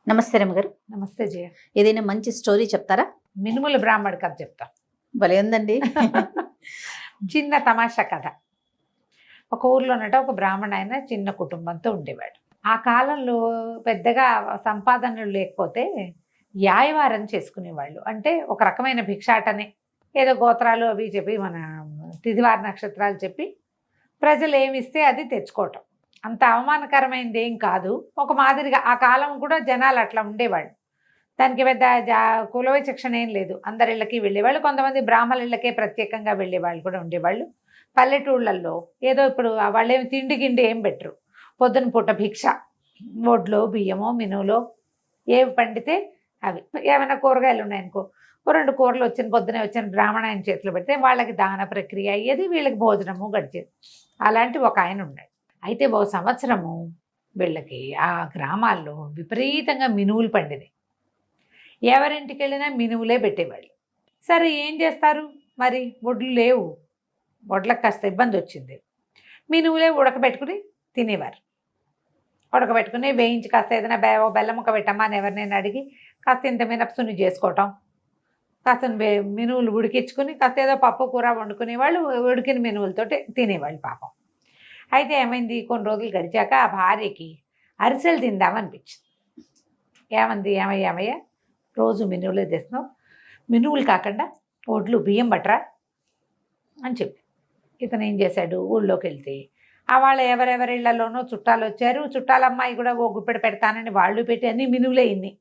నమస్తే రమ్మగారు. నమస్తే జయ. ఏదైనా మంచి స్టోరీ చెప్తారా? మినుముల బ్రాహ్మడి కథ చెప్తా. భలే ఉందండి. చిన్న తమాషా కథ. ఒక ఊర్లోనట ఒక బ్రాహ్మణ ఆయన చిన్న కుటుంబంతో ఉండేవాడు. ఆ కాలంలో పెద్దగా సంపాదనలు లేకపోతే యాయవారం చేసుకునేవాళ్ళు. అంటే ఒక రకమైన భిక్షాటనే, ఏదో గోత్రాలు అవి చెప్పి మన తిథివార నక్షత్రాలు చెప్పి ప్రజలు ఏమిస్తే అది తెచ్చుకోవటం. అంత అవమానకరమైనది ఏం కాదు. ఒక మాదిరిగా ఆ కాలం కూడా జనాలు అట్లా ఉండేవాళ్ళు. దానికి పెద్ద కుల విచక్షణ ఏం లేదు. అందరి ఇళ్ళకి వెళ్ళేవాళ్ళు. కొంతమంది బ్రాహ్మణుల ఇళ్ళకే ప్రత్యేకంగా వెళ్ళేవాళ్ళు కూడా ఉండేవాళ్ళు. పల్లెటూళ్ళల్లో ఏదో ఇప్పుడు వాళ్ళేమి తిండి గిండి ఏం పెట్టరు. పొద్దున పూట భిక్ష, వడ్లో బియ్యమో మినువులో ఏవి పండితే అవి. ఏమైనా కూరగాయలు ఉన్నాయనుకో, రెండు కూరలు పొద్దునే వచ్చిన బ్రాహ్మణ ఆయన చేతిలో పెడితే వాళ్ళకి దాన ప్రక్రియ అయ్యేది, వీళ్ళకి భోజనము గడిచేది. అలాంటి ఒక ఆయన ఉన్నాడు. అయితే ఓ సంవత్సరము వీళ్ళకి ఆ గ్రామాల్లో విపరీతంగా మినువులు పండినాయి. ఎవరింటికి వెళ్ళినా మినువులే పెట్టేవాళ్ళు. సరే ఏం చేస్తారు మరి, వడ్లు లేవు, వడ్లకు కాస్త ఇబ్బంది వచ్చింది. మినువులే ఉడకబెట్టుకుని తినేవారు. ఉడకబెట్టుకుని వేయించి కాస్త ఏదైనా బెల్లం ముక్క పెట్టమ్మా అని ఎవరినైనా అడిగి కాస్త ఇంత మినపసుని చేసుకోవటం, కాస్త మినువులు ఉడికించుకుని కాస్త ఏదో పప్పు కూర వండుకునేవాళ్ళు. ఉడికిన మినువులతోటి తినేవాళ్ళు పాపం. అయితే ఏమైంది, కొన్ని రోజులు గడిచాక ఆ భార్యకి అరిసెలు తిందామనిపించింది. ఏమయ్యా రోజు మినువులే తెస్తున్నావు, మినువులు కాకుండా వడ్లు బియ్యం బట్టరా అని చెప్పి. ఇతను ఏం చేశాడు, ఊళ్ళోకి వెళ్తే ఆ వాళ్ళ ఎవరెవరి ఇళ్లలోనో చుట్టాలు వచ్చారు. చుట్టాలమ్మాయి కూడా ఓ గుప్పెడు పెడతానని వాళ్ళు పెట్టి అన్ని మినువులే ఇన్ని,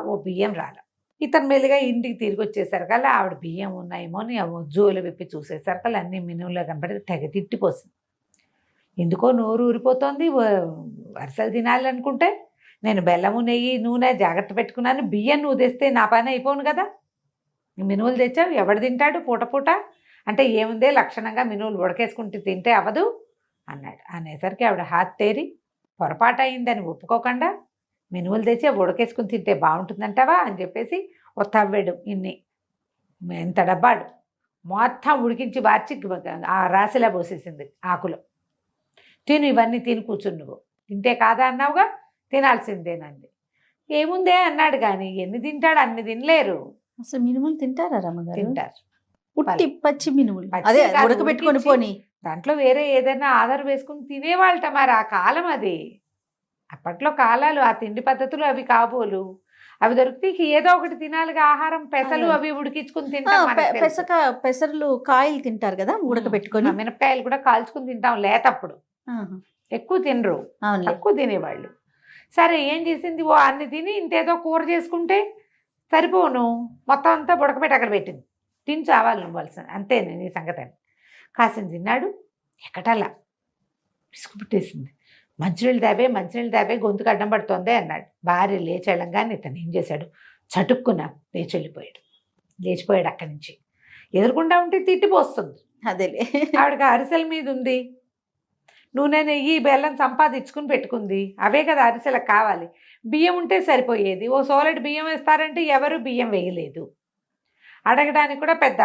ఓ బియ్యం రాల. ఇతను మెల్లిగా ఇంటికి తిరిగి వచ్చేసరికల్లా ఆవిడ బియ్యం ఉన్నాయేమో అని జోలు విప్పి చూసేసరికల్లా అన్ని మినువులో కనపడి తెగ తిట్టిపోసింది. ఎందుకో నోరు ఊరిపోతుంది. వరుసలు తినాలనుకుంటే నేను బెల్లము నెయ్యి నూనె జాగ్రత్త పెట్టుకున్నాను, బియ్యం నువ్వు తెస్తే నా పని అయిపోను కదా, మినువులు తెచ్చావు ఎవడు తింటాడు పూట పూట అంటే ఏముందే, లక్షణంగా మినువులు ఉడకేసుకుంటే తింటే అవ్వదు అన్నాడు. అనేసరికి ఆవిడ హాత్తేరి పొరపాటు అయిందని ఒప్పుకోకుండా మినువులు తెచ్చి ఉడకేసుకుని తింటే బాగుంటుందంటావా అని చెప్పేసి ఓ తవ్వాడు ఇన్ని ఎంత డబ్బాడు మొత్తం ఉడికించి వార్చి ఆ రాశిలా పోసేసింది ఆకులో. తిను, ఇవన్నీ తిని కూర్చుని, నువ్వు తింటే కాదా అన్నావుగా, తినాల్సిందేనండి. ఏముందే అన్నాడు. కానీ ఎన్ని తింటాడు, అన్ని తినలేరు. అసలు మినుములు తింటారా రమ్మగారు? తింటారు. ఉట్టి పచ్చి మినుములు, అదే ఉడకబెట్టుకొని పోని దాంట్లో వేరే ఏదైనా ఆధార్ వేసుకుని తినేవాళ్ళట. మరి ఆ కాలం అది. అప్పట్లో కాలాలు, ఆ తిండి పద్ధతులు అవి కాబోలు. అవి దొరికితే ఏదో ఒకటి తినాలిగా ఆహారం. పెసలు అవి ఉడికించుకుని తింటాం. పెసర్లు కాయలు తింటారు కదా ఉడకబెట్టుకొని. మినపకాయలు కూడా కాల్చుకుని తింటాం లేతప్పుడు. ఎక్కువ తినరు, తక్కువ తినేవాళ్ళు. సరే ఏం చేసింది, ఓ అన్ని తిని ఇంతేదో కూర చేసుకుంటే సరిపోను, మొత్తం అంతా ఉడకబెట్టి అక్కడ పెట్టింది. తిని చావాలి నువ్వాల్సిన అంతే నీ సంగతి అని. కాసిన తిన్నాడు, ఎక్కటల్లా విసుగు పుట్టేసింది. మంచినీళ్ళు తాపే గొంతుకు అడ్డం పడుతోంది అన్నాడు. భార్య లేచెళ్ళంగానే ఇతను ఏం చేశాడు, చటుక్కున లేచిపోయాడు అక్కడి నుంచి. ఎదురుకుండా ఉంటే తిట్టిపోస్తుంది. అదేలే, ఆవిడకి అరిసెల మీద ఉంది, నూనె నెయ్యి బెల్లం సంపాదించుకుని పెట్టుకుంది. అవే కదా అరిసెలకు కావాలి. బియ్యం ఉంటే సరిపోయేది. ఓ సోలెడ్ బియ్యం వేస్తారంటే ఎవరు బియ్యం వేయలేదు. అడగడానికి కూడా పెద్ద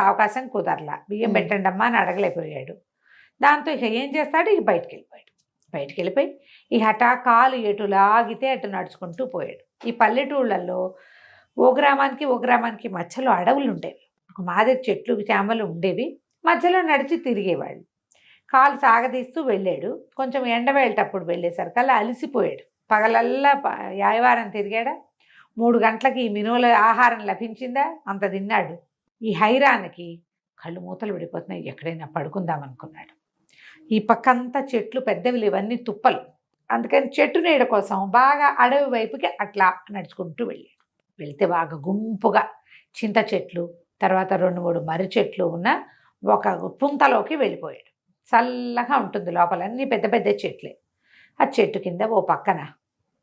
అవకాశం కుదరలా. బియ్యం పెట్టండి అమ్మా అని అడగలేకపోయాడు. దాంతో ఇక ఏం చేస్తాడు, ఇక బయటికి వెళ్ళిపోయి ఈ హఠా కాలు ఎటు లాగితే అటు నడుచుకుంటూ పోయాడు. ఈ పల్లెటూళ్ళల్లో ఓ గ్రామానికి మధ్యలో అడవులు ఉండేవి. ఒక మాదిరి చెట్లు చేమలు ఉండేవి. మధ్యలో నడిచి తిరిగేవాళ్ళు. కాలు సాగదీస్తూ వెళ్ళాడు. కొంచెం ఎండవేళ్ళటప్పుడు వెళ్ళేసరికల్లా అలసిపోయాడు. పగలల్లా యాయవారం తిరిగాడా. 3 గంటలకి ఈ మినువుల ఆహారం లభించిందా, అంత తిన్నాడు. ఈ హైరానికి కళ్ళు మూతలు విడిపోతున్నాయి. ఎక్కడైనా పడుకుందామనుకున్నాడు. ఈ పక్కంతా చెట్లు పెద్దవి, ఇవన్నీ తుప్పలు. అందుకని చెట్టు నీడ కోసం బాగా అడవి వైపుకి అట్లా నడుచుకుంటూ వెళ్తే బాగా గుంపుగా చింత చెట్లు, తర్వాత 2-3 మర్రి చెట్లు ఉన్న ఒక పుంతలోకి వెళ్ళిపోయాడు. చల్లగా ఉంటుంది లోపల, అన్నీ పెద్ద పెద్ద చెట్లే. ఆ చెట్టు కింద ఓ పక్కన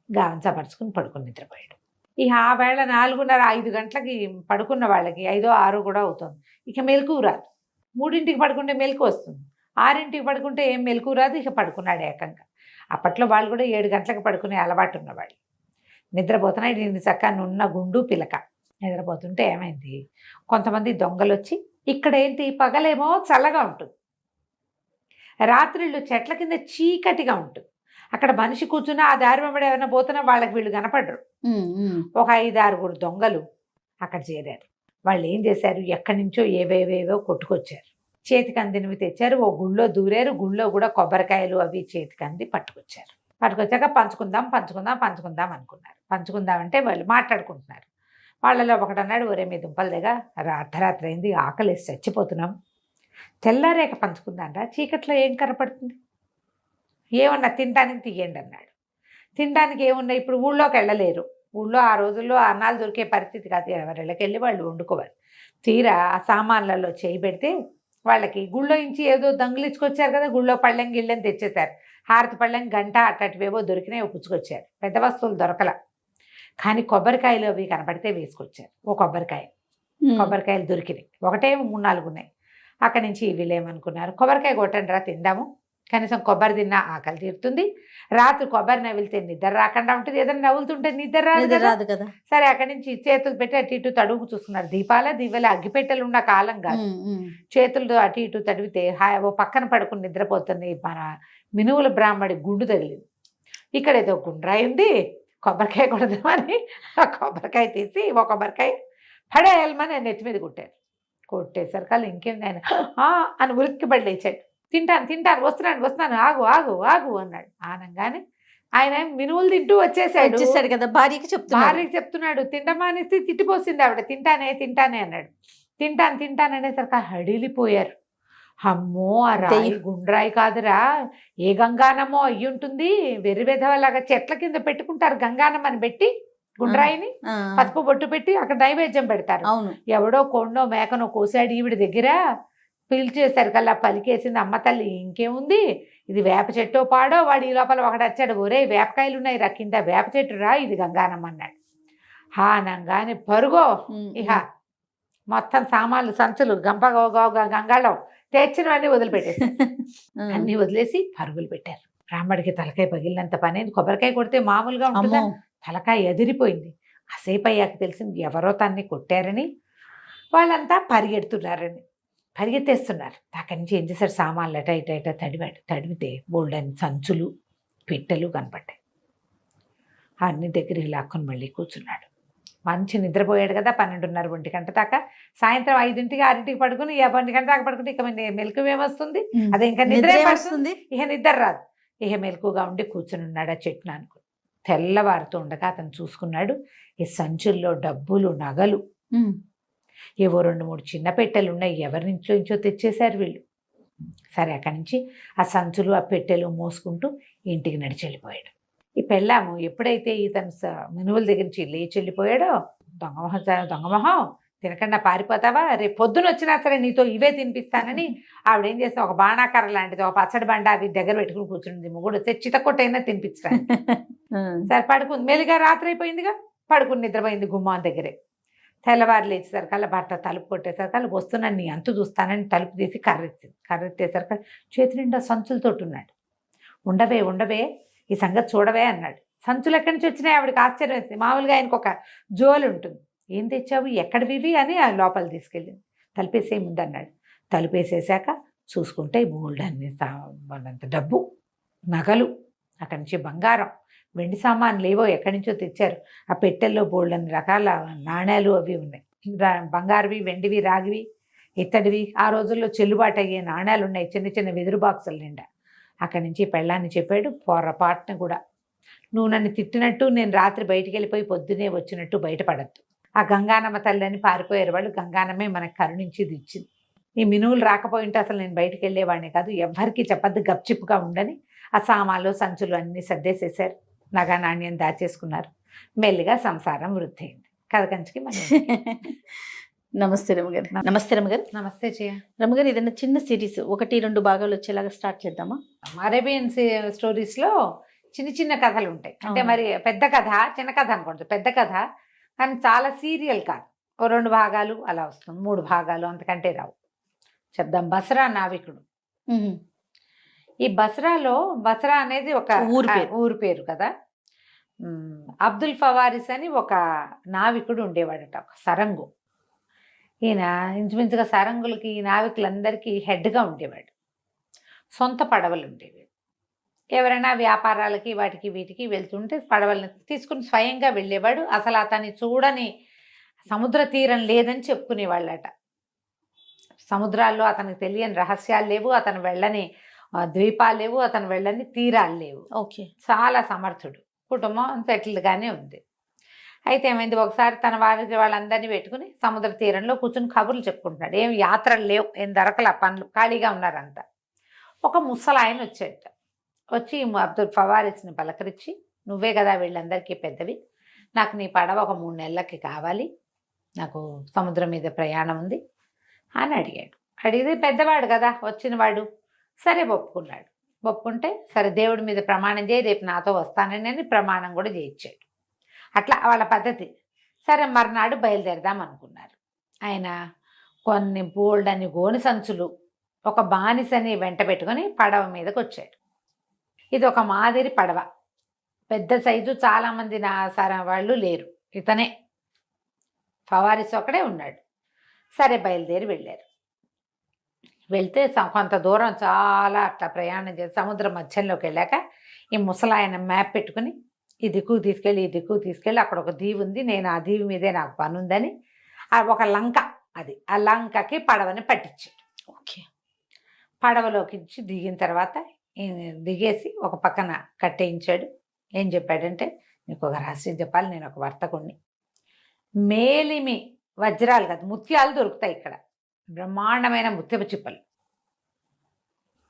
గాంచపరుచుకుని పడుకుని నిద్రపోయాడు. ఇక ఆ వేళ 4:30-5 గంటలకి పడుకున్న వాళ్ళకి 5-6 కూడా అవుతుంది. ఇక మెలకువ రాదు. 3ంటికి పడుకుంటే మెలకు వస్తుంది, 6ంటికి పడుకుంటే ఏం మెలకు రాదు. ఇక పడుకున్నాడు ఏకంగా. అప్పట్లో వాళ్ళు కూడా 7 గంటలకు పడుకునే అలవాటు ఉన్నవాళ్ళు. నిద్రపోతున్నాడు. దీన్ని చక్కగా నున్న గుండు పిలక నిద్రపోతుంటే ఏమైంది, కొంతమంది దొంగలు వచ్చి, ఇక్కడేంటి పగలేమో చల్లగా ఉంటుంది, రాత్రిళ్ళు చెట్ల కింద చీకటిగా ఉంటుంది. అక్కడ మనిషి కూర్చున్నా ఆ దారి వెంబడి ఎవరైనా పోతున్నా వాళ్ళకి వీళ్ళు కనపడరు. ఒక 5-6 దొంగలు అక్కడ చేరారు. వాళ్ళు ఏం చేశారు, ఎక్కడి నుంచో ఏవేవేవో కొట్టుకొచ్చారు. చేతికి అందినవి తెచ్చారు. ఓ గుళ్ళో దూరారు. గుళ్ళో కూడా కొబ్బరికాయలు అవి చేతికి అంది పట్టుకొచ్చారు. పట్టుకొచ్చాక పంచుకుందాం పంచుకుందాం పంచుకుందాం అనుకున్నారు. పంచుకుందాం అంటే వాళ్ళు మాట్లాడుకుంటున్నారు. వాళ్ళలో ఒకటన్నాడు, ఒరే మీ దుంపల దగ్గర అర్ధరాత్రి అయింది, ఆకలేసి చచ్చిపోతున్నాం, తెల్లారేక పంచుకుందాం రా, చీకట్లో ఏం కనపడుతుంది, ఏమన్నా తినడానికి తీయండి అన్నాడు. తినడానికి ఏమున్నాయి, ఇప్పుడు ఊళ్ళోకి వెళ్ళలేరు. ఊళ్ళో ఆ రోజుల్లో అన్నాలు దొరికే పరిస్థితి కాదు. ఎవరిళ్ళకి వెళ్ళి వాళ్ళు వండుకోవాలి. తీరా ఆ సామాన్లలో చేయి పెడితే వాళ్ళకి గుళ్ళో నుంచి ఏదో దంగులిచ్చుకొచ్చారు కదా, గుళ్ళో పళ్ళెం గిళ్ళెం తెచ్చేశారు. హారతి పళ్ళెం గంట అట్టటివేవో దొరికినాయి, పుచ్చుకొచ్చారు. పెద్ద వస్తువులు దొరకల. కానీ కొబ్బరికాయలు అవి కనపడితే వేసుకొచ్చారు. ఓ కొబ్బరికాయలు దొరికినాయి. ఒకటే 3-4 ఉన్నాయి. అక్కడి నుంచి వీళ్ళేమనుకున్నారు, కొబ్బరికాయ కొట్టండి రా తిందాము, కనీసం కొబ్బరి తిన్నా ఆకలి తీరుతుంది, రాత్రి కొబ్బరి నవ్విలితే నిద్ర రాకుండా ఉంటుంది, ఏదైనా నవ్వులుతుంటే నిద్ర రాదు కదా. సరే అక్కడి నుంచి చేతులు పెట్టి అటు ఇటు తడుగు చూస్తున్నారు. దివ్వెల అగ్గిపెట్టెలు ఉన్న కాలం కాదు. చేతులతో అటు ఇటు తడివితే ఓ పక్కన పడుకుని నిద్రపోతుంది మన మినువుల బ్రాహ్మడి గుండు తగిలింది. ఇక్కడ ఏదో గుండ్రాయి ఉంది, కొబ్బరికాయ కొడదామని ఆ కొబ్బరికాయ తీసి ఓ కొబ్బరికాయ పడేయాలమని నెత్తి మీద కొట్టేసరికి వాళ్ళు ఇంకేంది ఆయన అని ఉలిక్కిపడి లేచాడు. తింటాను వస్తున్నాను ఆగు ఆగు ఆగు అన్నాడు. ఆనంగానే ఆయన మినువులు తింటూ వచ్చేసాడు కదా. భార్యకి చెప్తున్నాడు. తింటమానేసి తిట్టిపోసింది ఆవిడ. తింటానే అన్నాడు. తింటాను అనేసరికి హడిలిపోయారు. అమ్మో ఆ రాయి గుండ్రాయి కాదురా, ఏ గంగానమో అయ్యి ఉంటుంది, వెర్రివెధవలాగా చెట్ల కింద పెట్టుకుంటారు గంగానం అని పెట్టి, గుండ్రాయిని పసుపు బొట్టు పెట్టి అక్కడ నైవేద్యం పెడతారు. ఎవడో కొండో మేకనో కోసాడు ఈవిడ దగ్గర. పిలిచేసరికల్లా పలికేసింది అమ్మ తల్లి, ఇంకేముంది, ఇది వేప చెట్టో పాడో. వాడు ఈ లోపల ఒకటి వచ్చాడు, ఒరే వేపకాయలు ఉన్నాయి రా కింద, వేప చెట్టు రా, ఇది గంగానం అన్నాడు. హానంగానే పరుగో ఇహ మొత్తం సామాన్లు సంచులు గంగాళం తెచ్చినవన్నీ వదిలిపెట్టేసి అన్నీ వదిలేసి పరుగులు పెట్టారు. బ్రాహ్మడికి తలకాయ పగిలినంత పని. కొబ్బరికాయ కొడితే మామూలుగా ఉంటుందా, తలకాయ ఎదిరిపోయింది. కాసేపు అయ్యాక తెలిసింది ఎవరో తన్ని కొట్టారని. వాళ్ళంతా పరిగెత్తేస్తున్నారు. అక్కడి నుంచి ఏం చేశారు, సామాన్లు అట ఇట తడివితే బోల్డని సంచులు పిట్టలు కనపడ్డాయి. అన్ని దగ్గర లాక్కొని మళ్ళీ కూర్చున్నాడు. మంచి నిద్రపోయాడు కదా, 12:30 1 గంట దాకా. సాయంత్రం 5ంటికి 6ంటికి పడుకుని 1 గంట దాకా పడుకుంటే ఇక మెలకు ఏమొస్తుంది, అదే ఇంకా నిద్ర వస్తుంది, ఇక నిద్ర రాదు. ఇక మెలకుగా ఉండి కూర్చుని ఉన్నాడు ఆ చెట్టును అనుకుని. తెల్లవారుతూ ఉండగా అతను చూసుకున్నాడు, ఈ సంచుల్లో డబ్బులు నగలు ఏవో 2-3 చిన్న పెట్టెలు ఉన్నాయి. ఎవరి నుంచో తెచ్చేశారు వీళ్ళు. సరే అక్కడి నుంచి ఆ సంచులు ఆ పెట్టెలు మోసుకుంటూ ఇంటికి నడిచి వెళ్ళిపోయాడు. ఈ పెళ్ళాము ఎప్పుడైతే ఇతను మినువుల దగ్గర నుంచి లేచి వెళ్ళిపోయాడో, దొంగమొహం తినకుండా పారిపోతావా, రేపు పొద్దున వచ్చినా సరే నీతో ఇవే తినిపిస్తానని ఆవిడేం చేస్తా, ఒక బాణాకర్ర లాంటిది, ఒక పచ్చడి బండ అవి దగ్గర పెట్టుకుని కూర్చుంది. మొగుడు వస్తే చితకొట్టైనా తినిపించడానికి. సరే పడుకుంది. మెల్లిగా రాత్రి అయిపోయిందిగా, పడుకుని నిద్రపోయింది గుమ్మాన్ దగ్గరే. తెల్లవారు లేచేసరికల్లా భర్త తలుపు కొట్టేసరికల్లా వస్తున్నాను, నీ అంతు చూస్తానని తలుపు తీసి కర్రెత్తేసరికి చేతి నిండా సంచులతోటి ఉన్నాడు. ఉండవే ఈ సంగతి చూడవే అన్నాడు. సంచులు ఎక్కడి నుంచి వచ్చినాయి ఆవిడకి ఆశ్చర్యం వేసింది. మామూలుగా ఆయనకు ఒక జోలు ఉంటుంది, ఏం తెచ్చావు ఎక్కడివి అని ఆ లోపల తీసుకెళ్ళింది. తలుపేసే ముందు అన్నాడు. తలుపేసేసాక చూసుకుంటే బోల్డన్ని డబ్బు నగలు, అక్కడి నుంచి బంగారం వెండి సామాన్లు ఏవో ఎక్కడి నుంచో తెచ్చారు. ఆ పెట్టెల్లో బోల్డన్ని రకాల నాణ్యాలు అవి ఉన్నాయి. బంగారువి, వెండివి, రాగివి, ఇత్తడివి. ఆ రోజుల్లో చెల్లుబాటు అయ్యే నాణ్యాలు ఉన్నాయి, చిన్న చిన్న వెదురు బాక్సుల నిండా. అక్కడి నుంచి పెళ్ళాన్ని చెప్పాడు, పొరపాటున కూడా నువ్వు నన్ను తిట్టినట్టు నేను రాత్రి బయటికి వెళ్ళిపోయి పొద్దునే వచ్చినట్టు బయటపడద్దు. ఆ గంగానమ్మ తల్లిని పారిపోయారు వాళ్ళు. గంగానమ్మే మనకు కరుణించి ఇచ్చింది. ఈ మినువులు రాకపోయింటే అసలు నేను బయటికి వెళ్ళేవాడిని కాదు, ఎవ్వరికి చెప్పద్దు, గప్చిప్పుగా ఉండని. ఆ సామాన్లు సంచులు అన్నీ సర్దేసేసారు, నగా నాణ్యం దాచేసుకున్నారు. మెల్లిగా సంసారం వృద్ధి అయింది. కథ కంచికి మనం నమస్తే రమగారు. నమస్తే రమగారు. నమస్తే జయ. రమగారు, ఏదైనా చిన్న సిరీస్ 1-2 భాగాలు వచ్చేలాగా స్టార్ట్ చేద్దామా? అరేబియన్ స్టోరీస్లో చిన్న కథలు ఉంటాయి. అంటే మరి పెద్ద కథ చిన్న కథ అనుకోండి, పెద్ద కథ కానీ చాలా సీరియల్ కాదు. 2 భాగాలు అలా వస్తుంది, 3 భాగాలు, అంతకంటే రావు. చెప్దాం. బసరా నావికుడు. ఈ బసరా అనేది ఒక ఊరు పేరు కదా. అబ్దుల్ ఫవారిస్ అని ఒక నావికుడు ఉండేవాడట, ఒక సరంగు. ఈయన ఇంచుమించుగా సరంగులకి, ఈ నావికులందరికీ హెడ్గా ఉండేవాడు. సొంత పడవలు ఉండేవి. ఎవరైనా వ్యాపారాలకి వాటికి వీటికి వెళ్తుంటే పడవల్ని తీసుకుని స్వయంగా వెళ్ళేవాడు. అసలు అతన్ని చూడని సముద్ర తీరం లేదని చెప్పుకునేవాళ్ళట. సముద్రాల్లో అతనికి తెలియని రహస్యాలు లేవు, అతను వెళ్ళని ద్వీపాలు లేవు, అతను వెళ్ళని తీరాలు లేవు. ఓకే. చాలా సమర్థుడు, కుటుంబం సెటిల్డ్గానే ఉంది. అయితే ఏమైంది, ఒకసారి తన వారికి వాళ్ళందరినీ పెట్టుకుని సముద్ర తీరంలో కూర్చుని కబుర్లు చెప్పుకుంటున్నాడు. ఏం యాత్రలు లేవు, ఏం దొరకల, పనులు ఖాళీగా ఉన్నారంతా. ఒక ముసలాయన వచ్చాట. వచ్చి అబ్దుల్ ఫవారిస్ని పలకరించి, నువ్వే కదా వీళ్ళందరికీ పెద్దవి, నాకు నీ పడవ ఒక 3 నెలలకి కావాలి, నాకు సముద్రం మీద ప్రయాణం ఉంది అని అడిగాడు. అడిగితే పెద్దవాడు కదా వచ్చినవాడు, సరే ఒప్పుకున్నాడు. ఒప్పుకుంటే సరే దేవుడి మీద ప్రమాణం చేయి, రేపు నాతో వస్తానని అని ప్రమాణం కూడా చేయించాడు. అట్లా వాళ్ళ పద్ధతి. సరే మర్నాడు బయలుదేరదాం అనుకున్నారు. ఆయన కొన్ని బోల్డ్ అని గోని సంచులు, ఒక బానిసని వెంట పెట్టుకొని పడవ మీదకి వచ్చాడు. ఇది ఒక మాదిరి పడవ, పెద్ద సైజు, చాలామంది నా వాళ్ళు లేరు, ఇతనే ఫవారిస్ ఒకడే ఉన్నాడు. సరే బయలుదేరి వెళ్ళారు. వెళ్తే కొంత దూరం చాలా అట్లా ప్రయాణం చేసి సముద్రం మధ్యంలోకి వెళ్ళాక ఈ ముసలాయన మ్యాప్ పెట్టుకుని ఈ దిక్కు తీసుకెళ్ళి ఈ దిక్కు తీసుకెళ్ళి, అక్కడ ఒక దీవి ఉంది, నేను ఆ దీవి మీదే నాకు పని ఉందని ఒక లంక, అది ఆ లంకకి పడవని పట్టించాడు. ఓకే. పడవలోకి దిగిన తర్వాత దిగేసి ఒక పక్కన కట్టేయించాడు. ఏం చెప్పాడంటే, నీకు ఒక రహస్యం చెప్పాలి, నేను ఒక వర్తకుణ్ణి, మేలిమి వజ్రాలు కాదు ముత్యాలు దొరుకుతాయి ఇక్కడ, బ్రహ్మాండమైన ముత్యపు చిప్పలు,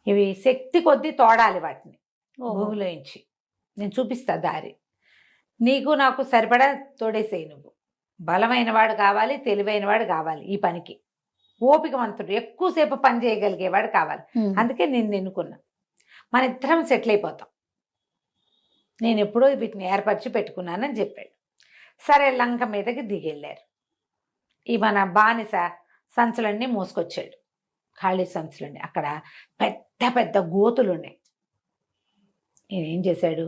ఇవి శక్తి కొద్దీ తోడాలి వాటిని భూమిలోంచి, నేను చూపిస్తా దారి, నీకు నాకు సరిపడా తోడేసేయి, నువ్వు బలమైన వాడు కావాలి, తెలివైన వాడు కావాలి, ఈ పనికి ఓపికవంతుడు, ఎక్కువసేపు పని చేయగలిగేవాడు కావాలి, అందుకే నేను ఎన్నుకున్నా, మన ఇద్దరం సెటిల్ అయిపోతాం, నేను ఎప్పుడో వీటిని ఏర్పరిచి పెట్టుకున్నానని చెప్పాడు. సరే లంక మీదకి దిగెళ్ళారు. ఈ మన బానిస సంచులన్నీ మోసుకొచ్చాడు, ఖాళీ సంచులన్నీ. అక్కడ పెద్ద పెద్ద గోతులు ఉన్నాయి. ఈయన ఏం చేశాడు,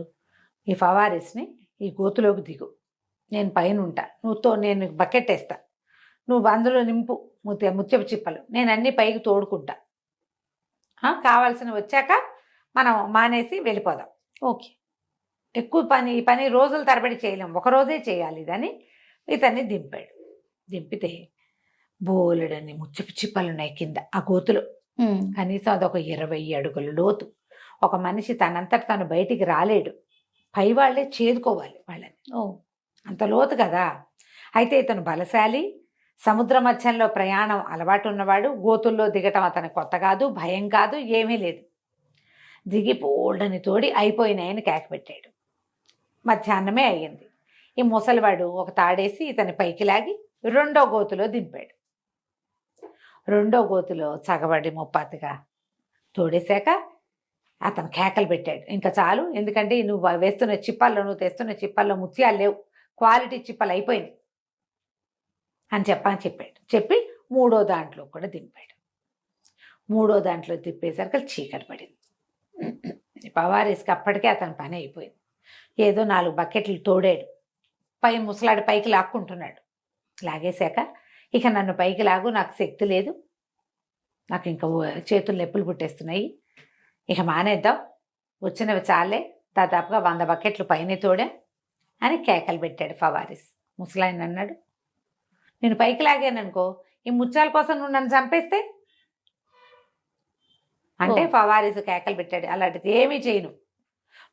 ఈ ఫవారిస్ని ఈ గోతులోకి దిగు, నేను పైన ఉంటా, నేను బకెట్ వేస్తా, నువ్వు అందులో నింపు ముత్యపు చిప్పలు, నేను అన్నీ పైకి తోడుకుంటా, కావాల్సిన వచ్చాక మనం మానేసి వెళ్ళిపోదాం. ఓకే. ఎక్కువ ఈ పని రోజుల తరబడి చేయలేం, ఒకరోజే చేయాలి ఇదని ఇతన్ని దింపాడు. దింపితే బోలెడని ముత్యపు చిప్పలు ఉన్నాయి కింద ఆ గోతులో, కనీసం అదొక 20 అడుగుల లోతు. ఒక మనిషి తనంతట తను బయటికి రాలేడు, పై వాళ్ళే చేదుకోవాలి వాళ్ళని, అంత లోతు కదా. అయితే ఇతను బలశాలి, సముద్ర మధ్యంలో ప్రయాణం అలవాటు ఉన్నవాడు, గోతుల్లో దిగటం అతనికి కొత్త కాదు, భయం కాదు, ఏమీ లేదు. దిగి బోల్డని తోడి అయిపోయినాయని కేకపెట్టాడు. మధ్యాహ్నమే అయ్యింది. ఈ ముసలివాడు ఒక తాడేసి ఇతని పైకి లాగి 2వ గోతులో దింపాడు. 2వ గోతులో చగబడి ముప్పాతిగా తోడేశాక అతను కేకలు పెట్టాడు, ఇంకా చాలు, ఎందుకంటే నువ్వు వేస్తున్న చిప్పల్లో, నువ్వు తెస్తున్న చిప్పల్లో ముత్యాలు లేవు, క్వాలిటీ చిప్పలు అయిపోయింది అని చెప్పాడు. చెప్పి 3వ దాంట్లో కూడా దింపాడు. 3వ దాంట్లో తిప్పేసరికి చీకటి పడింది. ఫవారిస్కి అప్పటికే అతని పని అయిపోయింది. ఏదో 4 బకెట్లు తోడాడు, ముసలాడి పైకి లాక్కుంటున్నాడు. లాగేశాక, ఇక నన్ను పైకి లాగు, నాకు శక్తి లేదు, నాకు ఇంకా చేతులు నొప్పులు పుట్టేస్తున్నాయి, ఇక మానేద్దాం, వచ్చినవి చాలే, దాదాపుగా 100 బకెట్లు పైన తోడా అని కేకలు పెట్టాడు ఫవారిస్. ముసలాయన అన్నాడు, నేను పైకి లాగాననుకో, ఈ ముత్యాల కోసం నువ్వు నన్ను చంపేస్తే అంటే ఫవారిస్ కేకలు పెట్టాడు, అలాంటిది ఏమీ చేయను,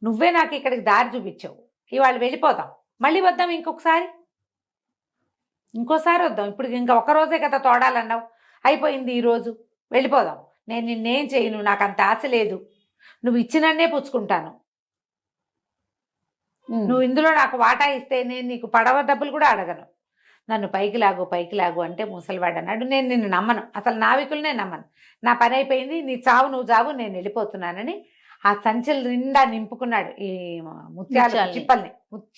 నువ్వే నాకు ఇక్కడికి దారి చూపించావు, ఇవాళ వెళ్ళిపోదాం, మళ్ళీ వద్దాం, ఇంకోసారి వద్దాం, ఇప్పుడు ఇంకా ఒక్కరోజే కదా తోడాలన్నావు, అయిపోయింది ఈరోజు, వెళ్ళిపోదాం, నేను నిన్నేం చేయను, నాకు అంత ఆశ లేదు, నువ్వు ఇచ్చినన్నే పుచ్చుకుంటాను, నువ్వు ఇందులో నాకు వాటా ఇస్తే నేను నీకు పడవ డబ్బులు కూడా అడగను, నన్ను పైకి లాగు అంటే ముసలివాడు అన్నాడు, నేను నిన్ను నమ్మను, అసలు నావికులనే నమ్మను, నా పని అయిపోయింది, నీ చావు నువ్వు చావు, నేను వెళ్ళిపోతున్నానని ఆ సంచుల నిండా నింపుకున్నాడు ఈ ముత్యాలు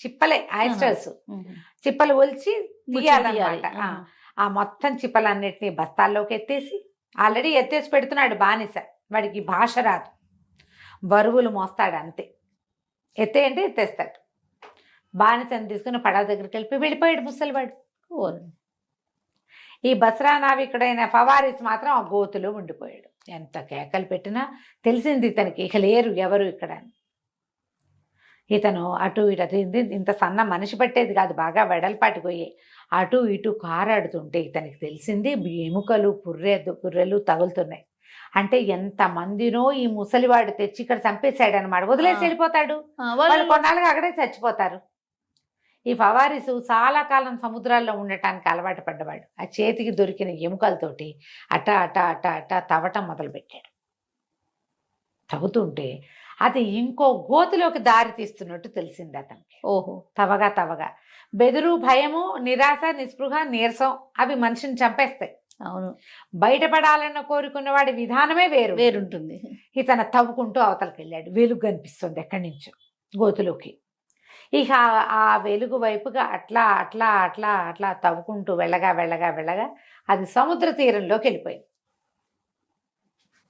చిప్పలే ఆయిస్టర్స్, చిప్పలు ఒలిచి తీయాలన్నమాట. ఆ మొత్తం చిప్పలన్నిటినీ బస్తాల్లోకి ఎత్తేసి, ఆల్రెడీ ఎత్తేసి పెడుతున్నాడు బానిస, వాడికి భాష రాదు, బరువులు మోస్తాడు అంతే, ఎత్తేయంటే ఎత్తేస్తాడు. బానిసని తీసుకుని పడవ దగ్గరికి వెళ్ళిపోయాడు ముసలివాడు. ఈ బస్రా నావికుడైన ఫవారిస్ మాత్రం ఆ గోతులో ఉండిపోయాడు. ఎంత కేకలు పెట్టినా తెలిసింది ఇతనికి, ఇక లేరు ఎవరు ఇక్కడ. ఇతను అటు ఇటు ఇంత సన్న మనిషి పట్టేది కాదు, బాగా వెడల్పాటి పోయి అటు ఇటు కారాడుతుంటే ఇతనికి తెలిసింది ఎముకలు పుర్రెలు తగులుతున్నాయి. అంటే ఎంతమందినో ఈ ముసలివాడు తెచ్చి ఇక్కడ చంపేశాడు అనమాట. వదిలేసి వెళ్ళిపోతాడు, వాళ్ళు కొన్నాళ్ళుగా అక్కడే చచ్చిపోతారు. ఈ ఫవారిసు చాలా కాలం సముద్రాల్లో ఉండటానికి అలవాటు పడ్డవాడు. ఆ చేతికి దొరికిన ఎముకలతోటి అట అట అట అట తవ్వటం మొదలుపెట్టాడు. తవ్వుతుంటే అది ఇంకో గోతిలోకి దారి తీస్తున్నట్టు తెలిసింది అతనికి. ఓహో. తవ్వగా బెదురు, భయము, నిరాశ, నిస్పృహ, నీరసం అవి మనిషిని చంపేస్తాయి. అవును. బయటపడాలన్న కోరుకున్నవాడి విధానమే వేరుంటుంది. ఇతను తవ్వుకుంటూ అవతలకి వెళ్ళాడు. వెలుగు కనిపిస్తుంది ఎక్కడి నుంచో గోతులోకి. ఇక ఆ వెలుగు వైపుగా అట్లా అట్లా అట్లా అట్లా తవ్వుకుంటూ వెళ్ళగా అది సముద్ర తీరంలోకి వెళ్ళిపోయింది.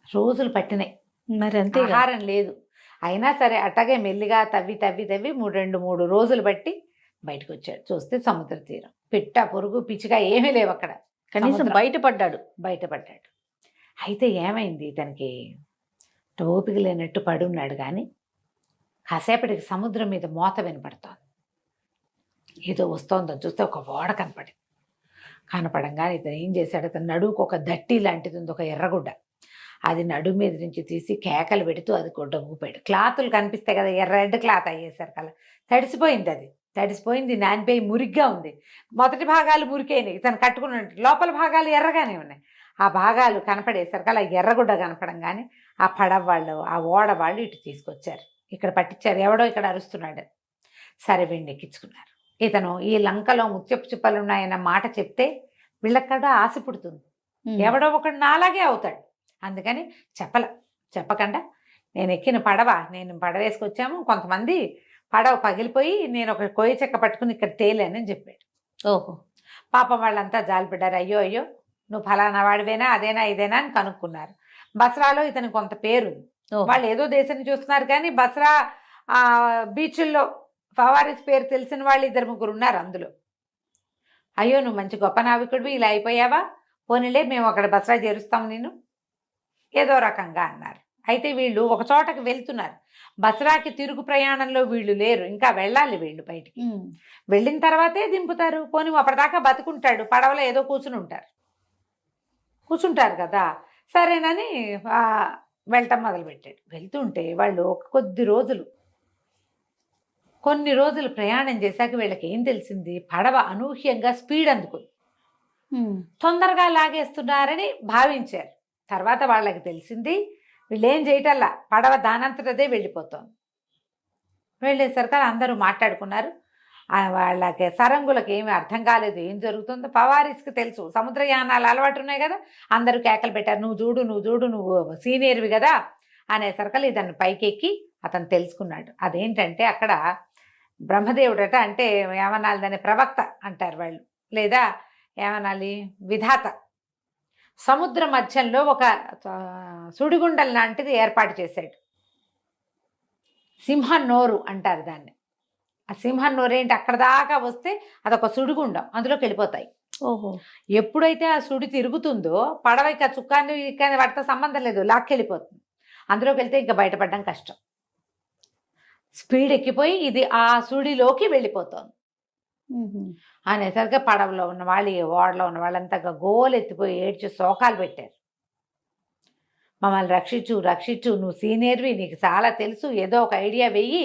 రోజులు పట్టినాయి, మరి అంతే. ఆహారం లేదు. అయినా సరే అట్టగే మెల్లిగా తవ్వి 2-3 రోజులు బట్టి బయటకు వచ్చాడు. చూస్తే సముద్ర తీరం, పిట్ట పురుగు పిచ్చిగా ఏమీ లేవు అక్కడ. కనీసం బయటపడ్డాడు. అయితే ఏమైంది, ఇతనికి ఓపిక లేనట్టు పడున్నాడు. కానీ కాసేపటికి సముద్రం మీద మోత వినపడుతోంది. ఏదో వస్తోందో చూస్తే ఒక ఓడ కనపడంగానే ఇతను ఏం చేశాడు, అతను నడువుకు ఒక దట్టి లాంటిది ఉంది, ఒక ఎర్రగుడ్డ. అది నడుము మీద నుంచి తీసి కేకలు పెడుతూ అది గుడ్డ ఊపాడు. క్లాతులు కనిపిస్తాయి కదా, రెడ్ క్లాత్ అయ్యేసరికి అలా తడిసిపోయింది, నానిపోయి మురిగ్గా ఉంది. మొదటి భాగాలు మురికైనాయి, ఇతను కట్టుకున్న లోపల భాగాలు ఎర్రగానే ఉన్నాయి. ఆ భాగాలు కనపడేసరికి అలా ఎర్రగుడ్డ కనపడంగానే ఆ పడవ వాళ్ళు, ఆ ఓడ వాళ్ళు ఇటు తీసుకొచ్చారు, ఇక్కడ పట్టించారు. ఎవడో ఇక్కడ అరుస్తున్నాడు. సరే వీడిని ఎక్కించుకున్నారు. ఇతను ఈ లంకలో ముత్యపు చిప్పలు ఉన్నాయన్న మాట చెప్తే వీళ్ళక్కడ ఆశ పుడుతుంది, ఎవడో ఒకడు నాలాగే అవుతాడు. అందుకని చెప్పకుండా నేను ఎక్కిన పడవ, నేను పడవ వేసుకొచ్చాము, కొంతమంది పడవ పగిలిపోయి నేను ఒక కోయి చెక్క పట్టుకుని ఇక్కడ తేలేనని చెప్పాడు. ఓహో. పాపం వాళ్ళంతా జాలిపడ్డారు. అయ్యో నువ్వు ఫలానా వాడివేనా, అదేనా ఇదేనా అని కనుక్కున్నారు. బస్రాలో ఇతనికి కొంత పేరు. వాళ్ళు ఏదో దేశాన్ని చూస్తున్నారు కానీ బస్రా బీచ్ల్లో ఫవారిస్ పేరు తెలిసిన వాళ్ళు 2-3 ఉన్నారు అందులో. అయ్యో నువ్వు మంచి గొప్ప నావికుడివి, ఇలా అయిపోయావా, పోనీలే మేము అక్కడ బస్రా చేరుస్తాం నేను, ఏదో రకంగా అన్నారు. అయితే వీళ్ళు ఒక చోటకి వెళ్తున్నారు. బస్రాకి తిరుగు ప్రయాణంలో వీళ్ళు లేరు, ఇంకా వెళ్ళాలి వీళ్ళు బయటికి. వెళ్ళిన తర్వాతే దింపుతారు. పోనీ అప్పటిదాకా బతుకుంటాడు, పడవలో ఏదో కూర్చుంటారు కదా, సరేనని వెళ్ళటం మొదలుపెట్టాడు. వెళ్తుంటే వాళ్ళు కొన్ని రోజులు ప్రయాణం చేశాక వీళ్ళకి ఏం తెలిసింది, పడవ అనూహ్యంగా స్పీడ్ అందుకుంది, తొందరగా లాగేస్తున్నారని భావించారు. తర్వాత వాళ్ళకి తెలిసింది వీళ్ళేం చేయటల్లా, పడవ దానంతటదే వెళ్ళిపోతుంది. వెళ్ళేసరికి అందరూ మాట్లాడుకున్నారు. వాళ్ళకి సరంగులకు ఏమీ అర్థం కాలేదు ఏం జరుగుతుందో. ఫవారిస్కి తెలుసు, సముద్రయానాలు అలవాటు ఉన్నాయి కదా, అందరూ కేకలు పెట్టారు, నువ్వు చూడు నువ్వు సీనియర్వి కదా అనేసరికి ఇతను పైకెక్కి అతను తెలుసుకున్నాడు. అదేంటంటే అక్కడ బ్రహ్మదేవుడట, అంటే ఏమనాలి దాన్ని, ప్రవక్త అంటారు వాళ్ళు, లేదా ఏమనాలి విధాత, సముద్ర మధ్యంలో ఒక సుడిగుండం లాంటిది ఏర్పాటు చేశాడు. సింహన్నోరు అంటారు దాన్ని. ఆ సింహన్నోరు ఏంటి, అక్కడ దాకా వస్తే అదొక సుడిగుండం, అందులోకి వెళ్ళిపోతాయి. ఓహో. ఎప్పుడైతే ఆ సుడి తిరుగుతుందో పడవ ఇక చుక్కాన్ని వాటితో సంబంధం లేదు, లాక్కెళ్ళిపోతుంది. అందులోకి వెళ్తే ఇంకా బయటపడడం కష్టం. స్పీడ్ ఎక్కిపోయి ఇది ఆ సుడిలోకి వెళ్ళిపోతుంది అనేసరికి పడవలో ఉన్న వాళ్ళు, ఓడలో ఉన్న వాళ్ళంతా గోలెత్తిపోయి ఏడ్చి శోకాలు పెట్టారు. మమ్మల్ని రక్షించు, నువ్వు సీనియర్వి, నీకు చాలా తెలుసు, ఏదో ఒక ఐడియా వెయ్యి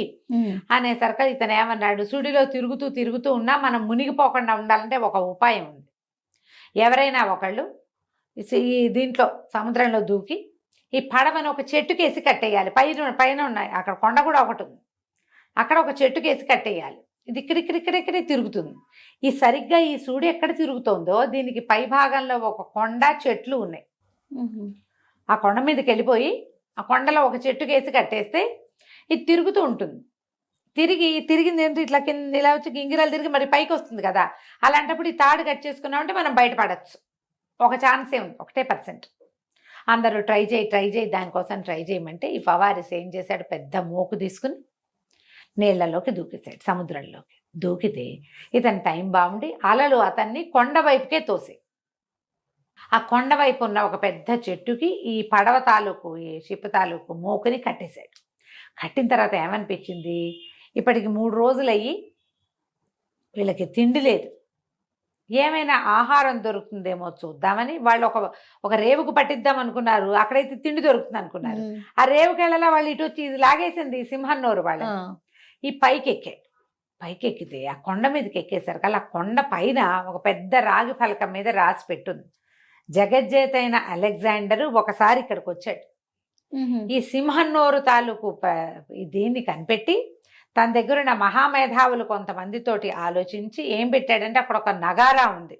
అనేసరికి ఇతను ఏమన్నాడు, సుడిలో తిరుగుతూ ఉన్నా మనం మునిగిపోకుండా ఉండాలంటే ఒక ఉపాయం ఉంది. ఎవరైనా ఒకళ్ళు ఈ దీంట్లో సముద్రంలో దూకి ఈ పడవను ఒక చెట్టుకేసి కట్టేయాలి. పైన ఉన్నాయి, అక్కడ కొండ కూడా ఒకటి ఉంది, అక్కడ ఒక చెట్టుకేసి కట్టేయాలి. ఇది ఇక్కడిక్కడే తిరుగుతుంది. ఈ సరిగ్గా ఈ సూడి ఎక్కడ తిరుగుతుందో దీనికి పై భాగంలో ఒక కొండ, చెట్లు ఉన్నాయి. ఆ కొండ మీదకి వెళ్ళిపోయి ఆ కొండలో ఒక చెట్టుకేసి కట్టేస్తే ఇది తిరుగుతూ ఉంటుంది. తిరిగింది ఏంటి, ఇట్లా కింద ఇలా వచ్చి గింగిరాలు తిరిగి మరి పైకి వస్తుంది కదా. అలాంటప్పుడు ఈ తాడు కట్ చేసుకున్నామంటే మనం బయటపడచ్చు. ఒక ఛాన్సే ఉంది, 1%. అందరూ ట్రై చేయి దానికోసం ట్రై చేయమంటే ఈ ఫవారిస్ ఏం చేశాడు, పెద్ద మోకు తీసుకుని నీళ్లలోకి దూకేశాడు. సముద్రంలోకి దూకితే ఇతని టైం బాగుండి అలలు అతన్ని కొండ వైపుకే తోసాయి. ఆ కొండ వైపు ఉన్న ఒక పెద్ద చెట్టుకి ఈ పడవ తాలూకు, ఈ షిప్ తాలూకు మోకుని కట్టేశాడు. కట్టిన తర్వాత ఏమనిపించింది, ఇప్పటికి 3 రోజులయ్యి వీళ్ళకి తిండి లేదు. ఏమైనా ఆహారం దొరుకుతుందేమో చూద్దామని వాళ్ళు ఒక రేవుకు పట్టిద్దాం అనుకున్నారు. అక్కడైతే తిండి దొరుకుతుంది అనుకున్నారు. ఆ రేవుకెళ్ళలా వాళ్ళు ఇటు వచ్చి ఇది లాగేసింది సింహన్నోరు వాళ్ళని. ఈ పైకెక్కితే ఆ కొండ మీదకి ఎక్కేసరికి ఆ కొండ పైన ఒక పెద్ద రాగి ఫలకం మీద రాసి పెట్టుంది, జగజ్జేతైన అలెగ్జాండరు ఒకసారి ఇక్కడికి వచ్చాడు. ఈ సింహన్నోరు తాలూకు దీన్ని కనిపెట్టి తన దగ్గర ఉన్న మహామేధావులు కొంతమందితోటి ఆలోచించి ఏం పెట్టాడంటే అక్కడ ఒక నగారా ఉంది.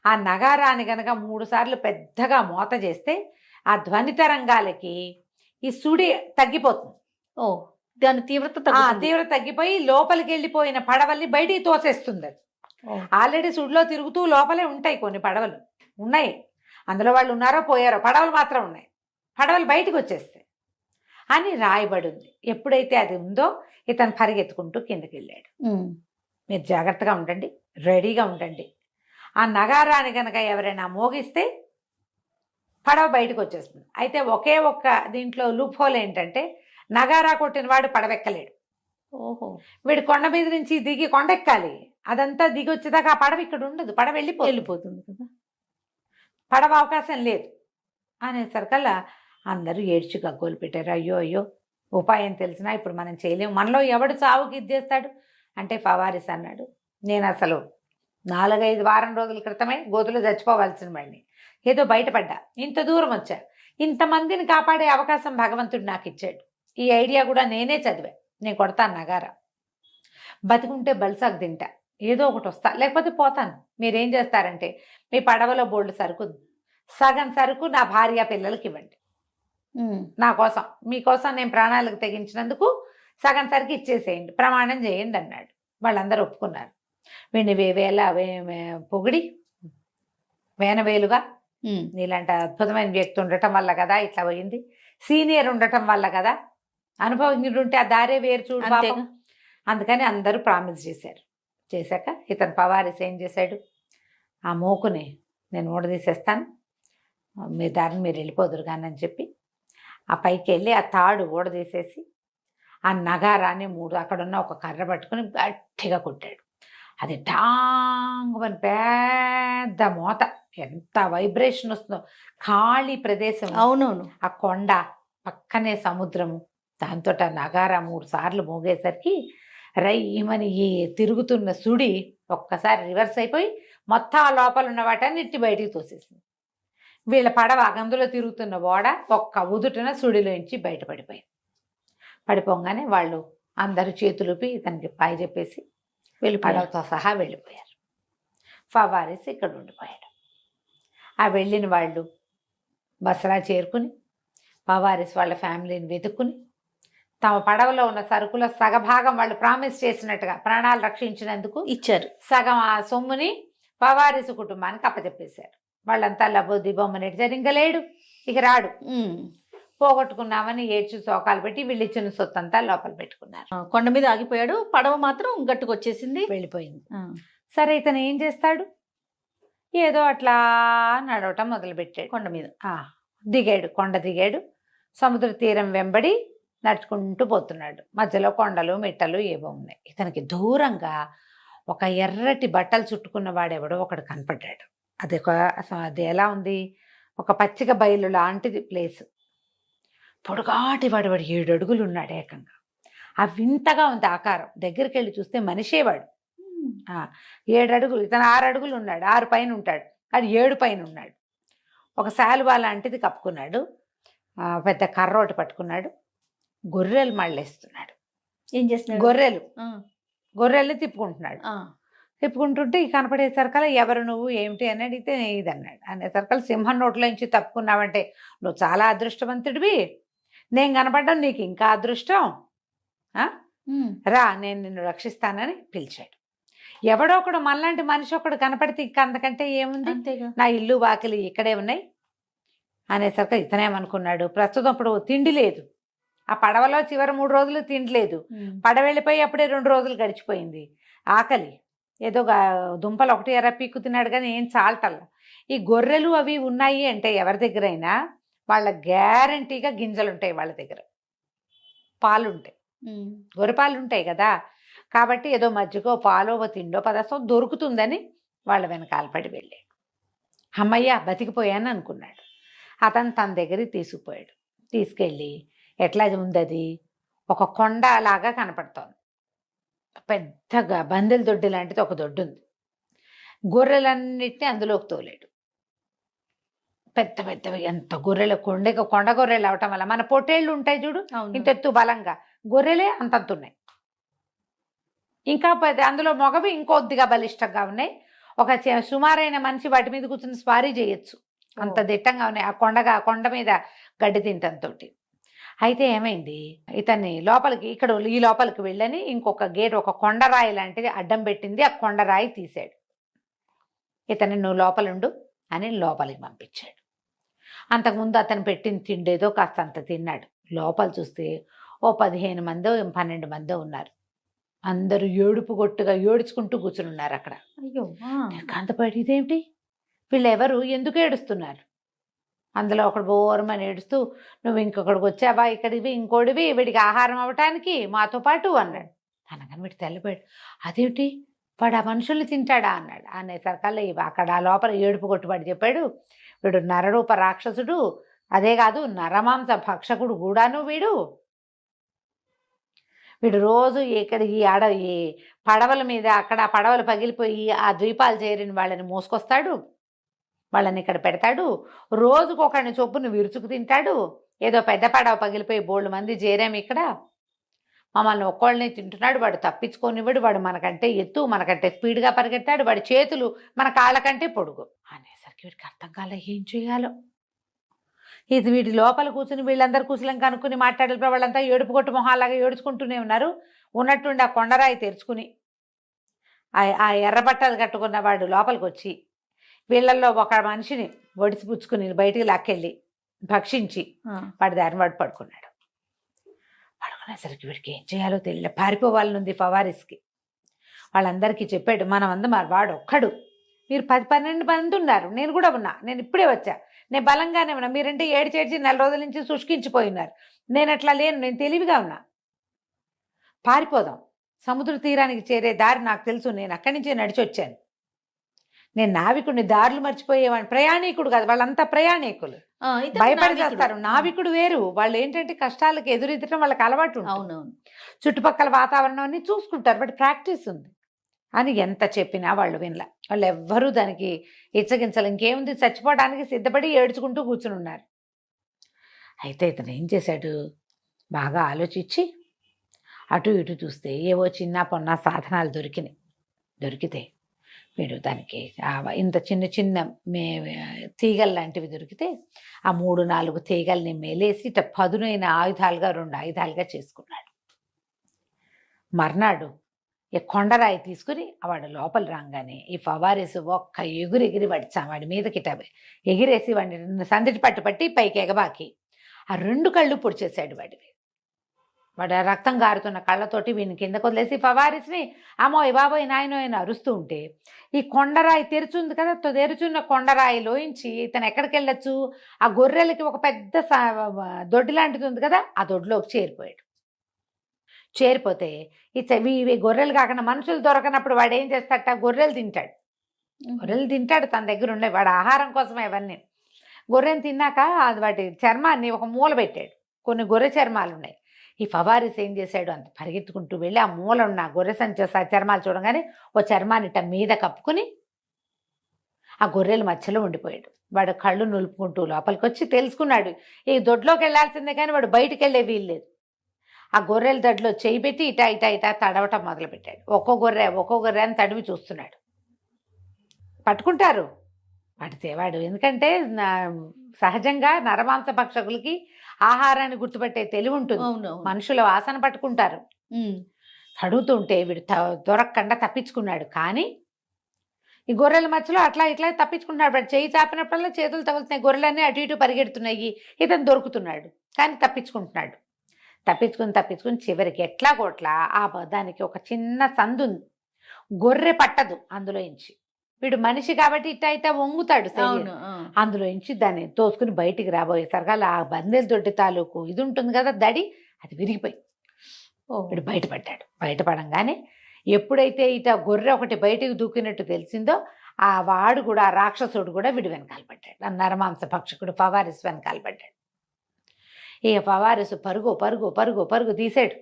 ఆ నగారాన్ని గనక 3 సార్లు పెద్దగా మోత చేస్తే ఆ ధ్వని తరంగాలకి ఈ సుడి తగ్గిపోతుంది. దాని తీవ్రత తగ్గిపోయి లోపలికి వెళ్ళిపోయిన పడవల్ని బయటికి తోసేస్తుంది. అది ఆల్రెడీ సుడిలో తిరుగుతూ లోపలే ఉంటాయి కొన్ని పడవలు ఉన్నాయి, అందులో వాళ్ళు ఉన్నారో పోయారో, పడవలు మాత్రం ఉన్నాయి. పడవలు బయటకు వచ్చేస్తాయి అని రాయబడి ఉంది. ఎప్పుడైతే అది ఉందో ఇతను పరిగెత్తుకుంటూ కిందకి వెళ్ళాడు. మీరు జాగ్రత్తగా ఉండండి, రెడీగా ఉండండి. ఆ నగారాన్ని కనుక ఎవరైనా మోగిస్తే పడవ బయటకు వచ్చేస్తుంది. అయితే ఒకే ఒక్క దీంట్లో లూప్ హోల్ ఏంటంటే నగారా కొట్టిన వాడు పడవెక్కలేడు. వీడు కొండ మీద నుంచి దిగి కొండెక్కాలి. అదంతా దిగి వచ్చేదాకా ఆ పడవ ఇక్కడ ఉండదు, పడవ వెళ్ళిపోతుంది కదా, పడవ అవకాశం లేదు అనేసరికల్లా అందరూ ఏడ్చి గగ్గోలు పెట్టారు. అయ్యో అయ్యో, ఉపాయం తెలిసినా ఇప్పుడు మనం చేయలేము, మనలో ఎవడు చావుకి ఇది చేస్తాడు అంటే ఫవారిస్ అన్నాడు, నేను అసలు 4-5 వారం రోజుల క్రితమే గోతులో చచ్చిపోవాల్సిన వాడిని, ఏదో బయటపడ్డా, ఇంత దూరం వచ్చా, ఇంతమందిని కాపాడే అవకాశం భగవంతుడు నాకు ఇచ్చాడు, ఈ ఐడియా కూడా నేనే చదివా, నేను కొడతాను నగారా, బతికుంటే బల్సాకు తింటా, ఏదో ఒకటి వస్తా, లేకపోతే పోతాను. మీరేం చేస్తారంటే మీ పడవలో బోల్డ్ సరుకు, సగం సరుకు నా భార్య పిల్లలకి ఇవ్వండి, నా కోసం, మీకోసం నేను ప్రాణాలకు తెగించినందుకు సగం సరికి ఇచ్చేసేయండి, ప్రమాణం చేయండి అన్నాడు. వాళ్ళందరూ ఒప్పుకున్నారు. వీడిని పొగిడి వేనవేలుగా నీలాంటి అద్భుతమైన వ్యక్తి ఉండటం వల్ల కదా ఇట్లా పోయింది, సీనియర్ ఉండటం వల్ల కదా, అనుభవజ్ఞుడు ఉంటే ఆ దారే వేరు చూడు పాపం. అందుకని అందరూ ప్రామిస్ చేశారు. చేశాక ఇతను ఫవారిస్ ఏం చేశాడు, ఆ మోకుని నేను ఊడదీసేస్తాను, మీ దారిని మీరు వెళ్ళిపోదురు కానీ అని చెప్పి ఆ పైకి వెళ్ళి ఆ తాడు ఊడదీసేసి ఆ నగారాన్ని 3 అక్కడున్న ఒక కర్ర పట్టుకుని గట్టిగా కొట్టాడు. అది టాంగమని పెద్ద మోత, ఎంత వైబ్రేషన్ వస్తుందో, ఖాళీ ప్రదేశం, అవునవును, ఆ కొండ పక్కనే సముద్రము, దాంతో ఆ నగారా 3 సార్లు మోగేసరికి రయ్యమని ఈ తిరుగుతున్న సుడి ఒక్కసారి రివర్స్ అయిపోయి మొత్తం ఆ లోపల ఉన్న వాటన్నిటి బయటికి తోసేసింది. వీళ్ళ పడవ అందులో తిరుగుతున్న ఓడ ఒక్క ఉదుటన సుడిలోంచి బయటపడిపోయింది. పడిపోగానే వాళ్ళు అందరూ చేతులుపి ఇతనికి పాయి చెప్పేసి పడవతో సహా వెళ్ళిపోయారు. ఫవారిస్ ఇక్కడ ఉండిపోయాడు. ఆ వెళ్ళిన వాళ్ళు బసరా చేరుకుని ఫవారిస్ వాళ్ళ ఫ్యామిలీని వెతుక్కుని తమ పడవలో ఉన్న సరుకుల సగభాగం వాళ్ళు ప్రామిస్ చేసినట్టుగా ప్రాణాలు రక్షించినందుకు ఇచ్చారు. సగం ఆ సొమ్ముని ఫవారిస్ కుటుంబానికి అప్పచెప్పేశారు. వాళ్ళంతా లబ్బో దిబొమ్మనేటి ఇంకా లేడు, ఇక రాడు, పోగొట్టుకున్నామని ఏడ్చి శోకాలు పెట్టి వీళ్ళు ఇచ్చిన సొత్తు అంతా లోపల పెట్టుకున్నారు. కొండ మీద ఆగిపోయాడు, పడవ మాత్రం గట్టుకొచ్చేసింది, వెళ్ళిపోయింది. సరే ఇతను ఏం చేస్తాడు, ఏదో అట్లా నడవటం మొదలుపెట్టాడు. కొండ మీద దిగాడు, కొండ దిగాడు, సముద్ర తీరం వెంబడి నడుచుకుంటూ పోతున్నాడు. మధ్యలో కొండలు మిట్టలు ఏవో ఉన్నాయి. ఇతనికి దూరంగా ఒక ఎర్రటి బట్టలు చుట్టుకున్న వాడెవడో ఒకడు కనపడ్డాడు. అది ఎలా ఉంది, ఒక పచ్చిక బయలు లాంటిది ప్లేస్. పొడుగాటి వాడు 7 అడుగులు ఉన్నాడు ఏకంగా. ఆ వింతగా ఉంది ఆకారం, దగ్గరికి వెళ్ళి చూస్తే మనిషేవాడు. 7 అడుగులు, ఇతను 6 అడుగులు ఉన్నాడు, 6 పైన ఉంటాడు, అది 7 పైన ఉన్నాడు. ఒక శాలువా లాంటిది కప్పుకున్నాడు, పెద్ద కర్ర ఒకటి పట్టుకున్నాడు, గొర్రెలు మళ్ళేస్తున్నాడు. ఏం చేస్తున్నాడు, గొర్రెల్ని తిప్పుకుంటున్నాడు. తిప్పుకుంటుంటే కనపడేసరికల్లా ఎవరు నువ్వు ఏమిటి అని అడిగితే ఇదన్నాడు. అనేసరికల్లా సింహం నోట్లోంచి తప్పుకున్నావంటే నువ్వు చాలా అదృష్టవంతుడివి, నేను కనపడ్డం నీకు ఇంకా అదృష్టం, రా నేను నిన్ను రక్షిస్తానని పిలిచాడు. ఎవడో ఒకడు మనలాంటి మనిషి ఒకడు కనపడితే ఇంకా అంతకంటే ఏముంది, నా ఇల్లు వాకిలి ఇక్కడే ఉన్నాయి అనేసరికి ఇతనేమనుకున్నాడు, ప్రస్తుతం ఇప్పుడు తిండి లేదు, ఆ పడవలో చివరి 3 రోజులు తిండి లేదు, పడవ వెళ్ళిపోయి అప్పుడే 2 రోజులు గడిచిపోయింది, ఆకలి, ఏదో దుంపలు 1 ఎర్ర పీక్కు తిన్నాడు కానీ ఏం చాలటల్లా. ఈ గొర్రెలు అవి ఉన్నాయి అంటే ఎవరి దగ్గరైనా వాళ్ళ గ్యారంటీగా గింజలు ఉంటాయి, వాళ్ళ దగ్గర పాలు ఉంటాయి, గొర్రెపాలు ఉంటాయి కదా, కాబట్టి ఏదో మజ్జిగో పాలో తిండో పదార్థం దొరుకుతుందని వాళ్ళ వెనకాల పడి వెళ్ళాడు. అమ్మయ్య బతికిపోయాను అనుకున్నాడు. అతను తన దగ్గరికి తీసుకుపోయాడు. తీసుకెళ్ళి ఎట్లా ఉంది అది, ఒక కొండ లాగా కనపడుతోంది. పెద్దగా బందెల దొడ్డి లాంటిది ఒక దొడ్డు ఉంది. గొర్రెలన్నిటినీ అందులోకి తోలాడు. పెద్ద పెద్దవి ఎంత గొర్రెలు, కొండ గొర్రెలు అవటం వల్ల మన పొట్టేళ్ళు ఉంటాయి చూడు ఇంత ఎత్తు బలంగా, గొర్రెలే అంతంతున్నాయి. ఇంకా అందులో మగవి ఇంకొద్దిగా బలిష్టంగా ఉన్నాయి. ఒక సుమారైన మనిషి వాటి మీద కూర్చుని స్వారీ చేయొచ్చు, అంత దిట్టంగా ఉన్నాయి. ఆ కొండ మీద గడ్డి తింటంతో. అయితే ఏమైంది, ఇతన్ని లోపలికి ఈ లోపలికి వెళ్ళని ఇంకొక గేట్, ఒక కొండరాయి లాంటిది అడ్డం పెట్టింది. ఆ కొండరాయి తీశాడు. ఇతన్ని నువ్వు లోపలుండు అని లోపలికి పంపించాడు. అంతకుముందు అతను పెట్టిన తిండేదో కాస్త అంత తిన్నాడు. లోపల చూస్తే ఓ 15 మందో 12 మందో ఉన్నారు. అందరూ ఏడుపు గొట్టుగా ఏడుచుకుంటూ కూర్చుని ఉన్నారు అక్కడ. అయ్యో, కాంతపాటి ఇదేమిటి, వీళ్ళు ఎవరు, ఎందుకు ఏడుస్తున్నారు? అందులో ఒకడు బోరమని ఏడుస్తూ, నువ్వు ఇంకొకడికి వచ్చావా ఇక్కడివి, ఇంకోడివి, వీడికి ఆహారం అవ్వటానికి మాతో పాటు అన్నాడు. అనగానే వీడు తెల్లపోయాడు. అదేమిటి, వాడు ఆ మనుషుల్ని తింటాడా అన్నాడు. అనేసరికల్లా అక్కడ ఆ లోపల ఏడుపు కొట్టుబడి చెప్పాడు, వీడు నరరూప రాక్షసుడు, అదే కాదు నరమాంస భక్షకుడు కూడాను. వీడు రోజు ఇక్కడ ఈ పడవల మీద అక్కడ పడవలు పగిలిపోయి ఆ ద్వీపాలు చేరిన వాళ్ళని మోసుకొస్తాడు, వాళ్ళని ఇక్కడ పెడతాడు, రోజుకొకరిని చొప్పును విరుచుకు తింటాడు. ఏదో పెద్ద పడవ పగిలిపోయి బోళ్ళు మంది చేరాము ఇక్కడ, మమ్మల్ని ఒక్కళ్ళని తింటున్నాడు. వాడు తప్పించుకోనివ్వడు, వాడు మనకంటే ఎత్తు, మనకంటే స్పీడ్గా పరిగెత్తాడు, వాడి చేతులు మన కాళ్ళ కంటే పొడుగు. అనేసరికి వీడికి అర్థం కాలే ఏం చేయాలో. ఇది వీడి లోపల కూర్చుని వీళ్ళందరూ కూర్చులం కనుక్కుని మాట్లాడే వాళ్ళంతా ఏడుపు కొట్టు మొహాలాగా ఏడుచుకుంటూనే ఉన్నారు. ఉన్నట్టుండి ఆ కొండరాయి తెరుచుకుని ఆ ఎర్రబట్టలు కట్టుకున్న వాడు లోపలికి వచ్చి వీళ్ళల్లో ఒక మనిషిని ఒడిసి పుచ్చుకుని బయటికి లాక్కెళ్ళి భక్షించి వాడి దారిని వాడు పడుకున్నాడు. పడుకునేసరికి వీడికి ఏం చేయాలో తెలియలే, పారిపోవాలనుంది ఫవారిస్కి. వాళ్ళందరికీ చెప్పాడు, మరి వాడు ఒక్కడు, మీరు 10-12 మంది ఉన్నారు, నేను కూడా ఉన్నా, నేను ఇప్పుడే వచ్చా, నేను బలంగానే ఉన్నా, మీరంటే ఏడ్చేడ్చి 4 రోజుల నుంచి శుష్కించిపోయినారు, నేను అట్లా లేను, నేను తెలివిగా ఉన్నా, పారిపోదాం, సముద్ర తీరానికి చేరే దారి నాకు తెలుసు, నేను అక్కడి నుంచే నడిచి వచ్చాను, నేను నావికుడిని, దారులు మర్చిపోయేవాడిని, ప్రయాణికుడు కాదు, వాళ్ళంతా ప్రయాణికులు, భయపడి చేస్తారు. నావికుడు వేరు, వాళ్ళు ఏంటంటే కష్టాలకు ఎదురెదటం వాళ్ళకి అలవాటు. అవునవును, చుట్టుపక్కల వాతావరణాన్ని చూసుకుంటారు, బట్ ప్రాక్టీస్ ఉంది అని ఎంత చెప్పినా వాళ్ళు వినలే. వాళ్ళు ఎవ్వరూ దానికి ఇచ్చగించలు. ఇంకేముంది, చచ్చిపోవడానికి సిద్ధపడి ఏడ్చుకుంటూ కూర్చుని ఉన్నారు. అయితే ఇతను ఏం చేశాడు, బాగా ఆలోచించి అటు ఇటు చూస్తే ఏవో చిన్న పొన్న సాధనాలు దొరికితే వీడు దానికి ఇంత చిన్న చిన్న తీగలు లాంటివి దొరికితే ఆ 3-4 తీగల్ని మేలేసి ఇట్లా పదునైన ఆయుధాలుగా 2 ఆయుధాలుగా చేసుకున్నాడు. మర్నాడు ఈ కొండరాయి తీసుకుని వాడు లోపల రాగానే ఈ ఫవారీసు ఒక్క ఎగిరి వాడి మీదకి ఎగిరేసి వాడిని సందిటి పట్టి పైకి ఎగబాకి ఆ 2 కళ్ళు పొడిచేశాడు వాడివి. వాడు రక్తం గారుతున్న కళ్ళతోటి వీని కిందకు వదిలేసి ఫవారిస్ని అమ్మోయ్ బాబోయ్ నాయనో అని అరుస్తూ ఉంటే ఈ కొండరాయి తెరుచుంది కదా, తెరుచున్న కొండరాయిలోంచి ఇతను ఎక్కడికి వెళ్ళొచ్చు, ఆ గొర్రెలకి ఒక పెద్ద దొడ్డి లాంటిది ఉంది కదా, ఆ దొడ్లోకి చేరిపోతే ఇవి గొర్రెలు కాకుండా మనుషులు దొరకనప్పుడు వాడు ఏం చేస్తాడట, గొర్రెలు తింటాడు తన దగ్గర ఉండే, వాడు ఆహారం కోసమే అవన్నీ. గొర్రెని తిన్నాక వాటి చర్మాన్ని ఒక మూల పెట్టాడు, కొన్ని గొర్రె చర్మాలు ఉన్నాయి. ఈ ఫవారిస్ ఏం చేశాడు, అంత పరిగెత్తుకుంటూ వెళ్ళి ఆ మూల ఉన్న గొర్రె సంచి చర్మాలు చూడగానే ఓ చర్మాన్ని మీద కప్పుకుని ఆ గొర్రెల మధ్యలో ఉండిపోయాడు. వాడు కళ్ళు నులుపుకుంటూ లోపలికి వచ్చి తెలుసుకున్నాడు ఈ దొడ్లోకి వెళ్ళాల్సిందే కానీ వాడు బయటికి వెళ్ళే వీల్లేదు. ఆ గొర్రెల దొడ్లో చేయి పెట్టి ఇటా తడవటం మొదలుపెట్టాడు. ఒక్కో గొర్రె అని తడివి చూస్తున్నాడు. పట్టుకుంటారు, పడితే వాడు ఎందుకంటే సహజంగా నరమాంస భక్షకులకి ఆహారాన్ని గుర్తుపట్టే తెలివి ఉంటుంది, మనుషుల వాసన పట్టుకుంటారు. తడుతుంటే వీడు దొరకకుండా తప్పించుకున్నాడు. కానీ ఈ గొర్రెల మధ్యలో అట్లా ఇట్లా తప్పించుకుంటున్నాడు. వాడు చేయి చాపినప్పుడల్లా చేతులు తగులుతున్నాయి, గొర్రెలన్నీ అటు ఇటు పరిగెడుతున్నాయి, ఇతను దొరుకుతున్నాడు కానీ తప్పించుకుని చివరికి ఎట్లా దానికి ఒక చిన్న సందు ఉంది, గొర్రె పట్టదు అందులోంచి. వీడు మనిషి కాబట్టి ఇట్ట వంగుతాడు, అందులోంచి దాన్ని తోసుకుని బయటికి రాబోయేసరికి అలా ఆ బందెల దొడ్డి తాలూకు ఇది ఉంటుంది కదా దడి, అది విరిగిపోయి ఓ. వీడు బయటపడ్డాడు. బయటపడంగానే ఎప్పుడైతే ఇట గొర్రె ఒకటి బయటికి దూకినట్టు తెలిసిందో ఆ వాడు కూడా, ఆ రాక్షసుడు కూడా వీడు వెనకాల పడ్డాడు. ఆ నరమాంస భక్షకుడు ఫవారిస్ వెనకాల పడ్డాడు. ఇక ఫవారిసు పరుగు పరుగు పరుగు పరుగు తీసాడు.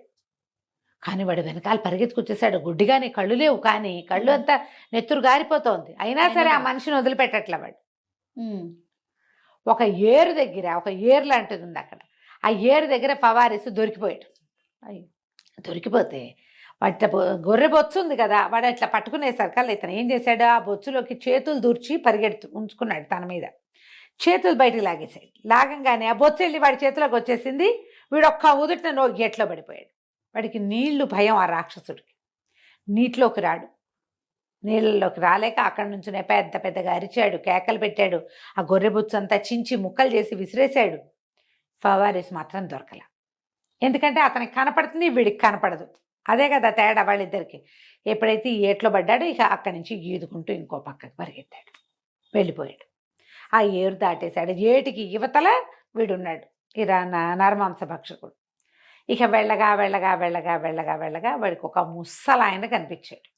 కానీ వాడు వెనకాల పరిగెత్తుకొచ్చేసాడు. గుడ్డిగానే కళ్ళు లేవు, కానీ కళ్ళు అంతా నెత్తురు గారిపోతోంది. అయినా సరే ఆ మనిషిని వదిలిపెట్టట్ల వాడు. ఒక ఏరు దగ్గర, ఒక ఏరు లాంటిది ఉంది అక్కడ. ఆ ఏరు దగ్గర ఫవారిసు దొరికిపోయాడు. అయ్యో. దొరికిపోతే వాటి గొర్రె బొచ్చు ఉంది కదా, వాడు అట్లా పట్టుకునేసరికల్లా ఇతను ఏం చేశాడు, ఆ బొచ్చులోకి చేతులు దూర్చి ఉంచుకున్నాడు తన మీద. చేతులు బయటికి లాగేశాడు. లాగంగానే ఆ బొచ్చు వెళ్ళి వాడి చేతిలోకి వచ్చేసింది. వీడు ఒక్క ఉదుటిన నో గేట్లో పడిపోయాడు. వాడికి నీళ్లు భయం ఆ రాక్షసుడికి. నీటిలోకి రాడు. నీళ్ళలోకి రాలేక అక్కడి నుంచినే పెద్ద పెద్దగా అరిచాడు, కేకలు పెట్టాడు. ఆ గొర్రె బొచ్చు అంతా చించి ముక్కలు చేసి విసిరేశాడు. ఫవారిస్ మాత్రం దొరకల. ఎందుకంటే అతనికి కనపడుతుంది, వీడికి కనపడదు. అదే కదా తేడా వాళ్ళిద్దరికి. ఎప్పుడైతే ఈ ఏట్లో పడ్డాడో ఇక అక్కడి నుంచి ఈదుకుంటూ ఇంకో పక్కకు పరిగెత్తాడు, వెళ్ళిపోయాడు. ఆ ఏరు దాటేశాడు. ఏటికి యువతల వీడున్నాడు, ఈ నరమాంస భక్షకుడు. ఇక వెళ్ళగా వెళ్ళగా వెళ్ళగా వెళ్ళగా వెళ్ళగా వాడికి ఒక ముసలాయన కనిపించాడు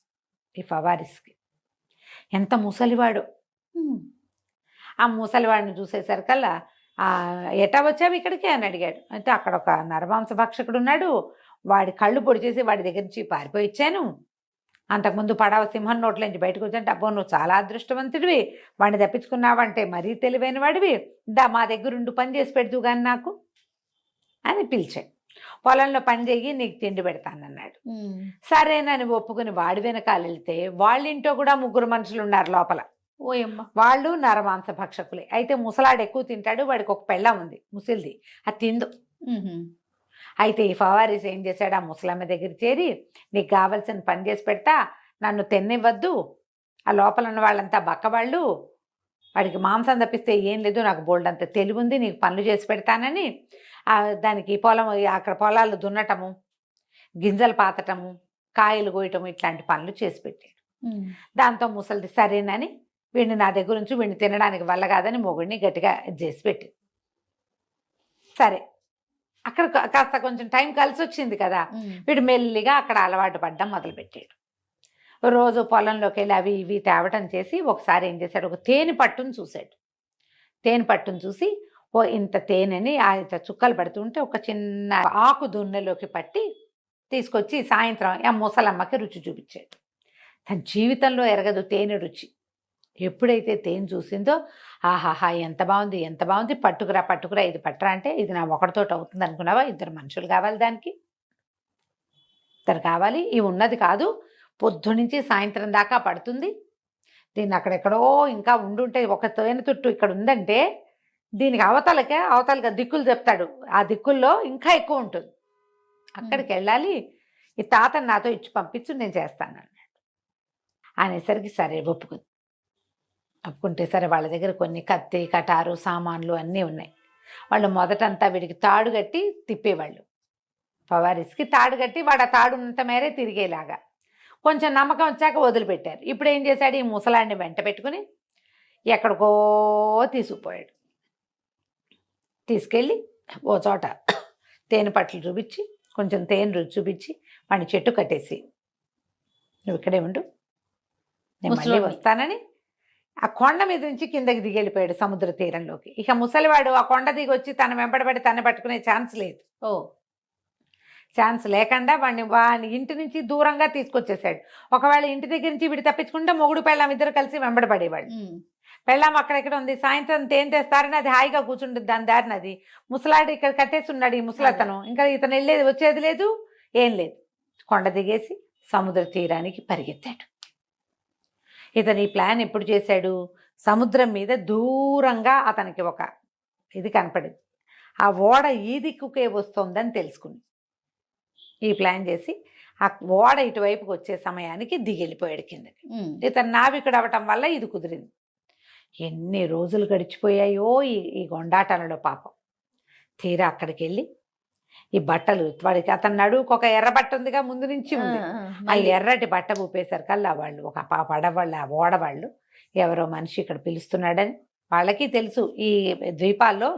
ఈ ఫవారిస్కి. ఎంత ముసలివాడు. ఆ ముసలివాడిని చూసేసరికల్లా ఎటా వచ్చావు ఇక్కడికి అని అడిగాడు. అయితే అక్కడ ఒక నరమాంస భక్షకుడు ఉన్నాడు, వాడి కళ్ళు పొడి చేసి వాడి దగ్గర నుంచి పారిపోయి ఇచ్చాను. అంతకుముందు పడవ సింహం నోట్ల నుంచి బయటకు వచ్చాను. అబ్బో నువ్వు చాలా అదృష్టవంతుడివి, వాడిని తప్పించుకున్నావంటే మరీ తెలివైన వాడివి, దా మా దగ్గర ఉండు, పని చేసి పెడుతూ కానీ నాకు అని పిలిచాడు. పొలంలో పని చెయ్యి, నీకు తిండి పెడతానన్నాడు. సరేనని ఒప్పుకుని వాడి వెనకాల వెళ్తే వాళ్ళింటో కూడా ముగ్గురు మనుషులు ఉన్నారు లోపల. ఓయమ్మ. వాళ్ళు నరమాంస భక్షకులే. అయితే ముసలాడు ఎక్కువ తింటాడు, వాడికి ఒక పెళ్ళం ఉంది ముసిల్ది, అది తిందు. అయితే ఈ ఫవారిస్ ఏం చేశాడు, ఆ ముసలమ్మ దగ్గర చేరి, నీకు కావలసిన పని చేసి పెడతా, నన్ను తిన్నివ్వద్దు, ఆ లోపల ఉన్న వాళ్ళంతా బక్కవాళ్ళు, వాడికి మాంసం తప్పిస్తే ఏం లేదు, నాకు బోల్డ్ అంత తెలివి ఉంది, నీకు పనులు చేసి పెడతానని దానికి పొలం, అక్కడ పొలాలు దున్నటము, గింజలు పాతటము, కాయలు కోయటము, ఇట్లాంటి పనులు చేసి పెట్టాడు. దాంతో ముసలిది సరేనని వీడిని నా దగ్గర నుంచి, వీడిని తినడానికి వల్ల కాదని మొగుడిని గట్టిగా చేసి పెట్టింది. సరే, అక్కడ కాస్త కొంచెం టైం కలిసి వచ్చింది కదా, వీడు మెల్లిగా అక్కడ అలవాటు పడ్డం మొదలుపెట్టాడు. రోజు పొలంలోకి వెళ్ళి అవి ఇవి తేవటం చేసి ఒకసారి ఏం చేశాడు, ఒక తేనె పట్టును చూశాడు. తేనె పట్టును చూసి, ఓ ఇంత తేనెని ఇంత చుక్కలు పడుతుంటే ఒక చిన్న ఆకు దున్నెలోకి పట్టి తీసుకొచ్చి సాయంత్రం ఆ ముసలమ్మకి రుచి చూపించాడు. తన జీవితంలో ఎరగదు తేనె రుచి. ఎప్పుడైతే తేనె చూసిందో, ఆహాహా ఎంత బాగుంది ఎంత బాగుంది, పట్టుకురా పట్టుకురా, ఇది పట్టరా అంటే, ఇది నా ఒకటితోటి అవుతుంది అనుకున్నావా, ఇద్దరు మనుషులు కావాలి, దానికి ఇద్దరు కావాలి, ఇవి ఉన్నది కాదు, పొద్దునుంచి సాయంత్రం దాకా పడుతుంది, దీన్ని అక్కడెక్కడో ఇంకా ఉండుంటే, ఒక తేనె తుట్టు ఇక్కడ ఉందంటే దీనికి అవతలగా దిక్కులు చెప్తాడు, ఆ దిక్కుల్లో ఇంకా ఎక్కువ ఉంటుంది, అక్కడికి వెళ్ళాలి, ఈ తాతని నాతో ఇచ్చి పంపించు, నేను చేస్తాను అన్నాడు. అనేసరికి సరే ఒప్పుకుంటే సరే వాళ్ళ దగ్గర కొన్ని కత్తి కటారు సామాన్లు అన్నీ ఉన్నాయి. వాళ్ళు మొదటంతా వీడికి తాడు కట్టి తిప్పేవాళ్ళు, ఫవారిస్కి తాడు కట్టి వాడు ఆ తాడు ఉన్నంత మేరే తిరిగేలాగా. కొంచెం నమ్మకం వచ్చాక వదిలిపెట్టారు. ఇప్పుడు ఏం చేశాడు, ఈ ముసలాన్ని వెంట పెట్టుకుని ఎక్కడికో తీసుకుపోయాడు. తీసుకెళ్ళి ఓ చోట తేనె పట్లు చూపించి, కొంచెం తేనె రుచి చూపించి, వాడిని చెట్టు కట్టేసి, నువ్వు ఇక్కడే ఉండు, నేను మళ్ళీ వస్తానని ఆ కొండ మీద నుంచి కిందకి దిగెళ్ళిపోయాడు సముద్ర తీరంలోకి. ఇక ముసలివాడు ఆ కొండ దిగి వచ్చి తన వెంబడబడి తన పట్టుకునే ఛాన్స్ లేదు. ఛాన్స్ లేకుండా వాడిని ఇంటి నుంచి దూరంగా తీసుకొచ్చేసాడు. ఒకవేళ ఇంటి దగ్గర నుంచి వీడు తప్పించుకుంటే మొగుడు పెళ్ళాం ఇద్దరు కలిసి వెంబడబడేవాడు. పెళ్ళాం అక్కడెక్కడ ఉంది, సాయంత్రం తేనె తెస్తారని అది హాయిగా కూర్చుంటుంది దాని దారిని. అది ముసలాడు ఇక్కడ కట్టేసి ఉన్నాడు ఈ ముసలతను, ఇంకా ఇతను వెళ్ళేది వచ్చేది లేదు, ఏం లేదు. కొండ దిగేసి సముద్ర తీరానికి పరిగెత్తాడు. ఇతను ఈ ప్లాన్ ఎప్పుడు చేశాడు, సముద్రం మీద దూరంగా అతనికి ఒక ఇది కనపడింది, ఆ ఓడ ఈ దిక్కుకే వస్తుందని తెలుసుకుని ఈ ప్లాన్ చేసి ఆ ఓడ ఇటువైపుకి వచ్చే సమయానికి దిగెళ్ళిపోయాడు కిందకి. ఇతను నావికుడు అవ్వటం వల్ల ఇది కుదిరింది. ఎన్ని రోజులు గడిచిపోయాయో ఈ గొండాటనలో పాపం. తీరా అక్కడికి వెళ్ళి ఈ బట్టలు, వాడికి అతను నడువుకు ఒక ఎర్ర బట్ట ఉందిగా ముందు నుంచి ఉంది, ఆ ఎర్రటి బట్ట ఊపేసరికల్లా వాళ్ళు ఒక పడవాళ్ళు, ఆ ఓడవాళ్ళు ఎవరో మనిషి ఇక్కడ పిలుస్తున్నాడని వాళ్ళకి తెలుసు. ఈ ద్వీపాల్లో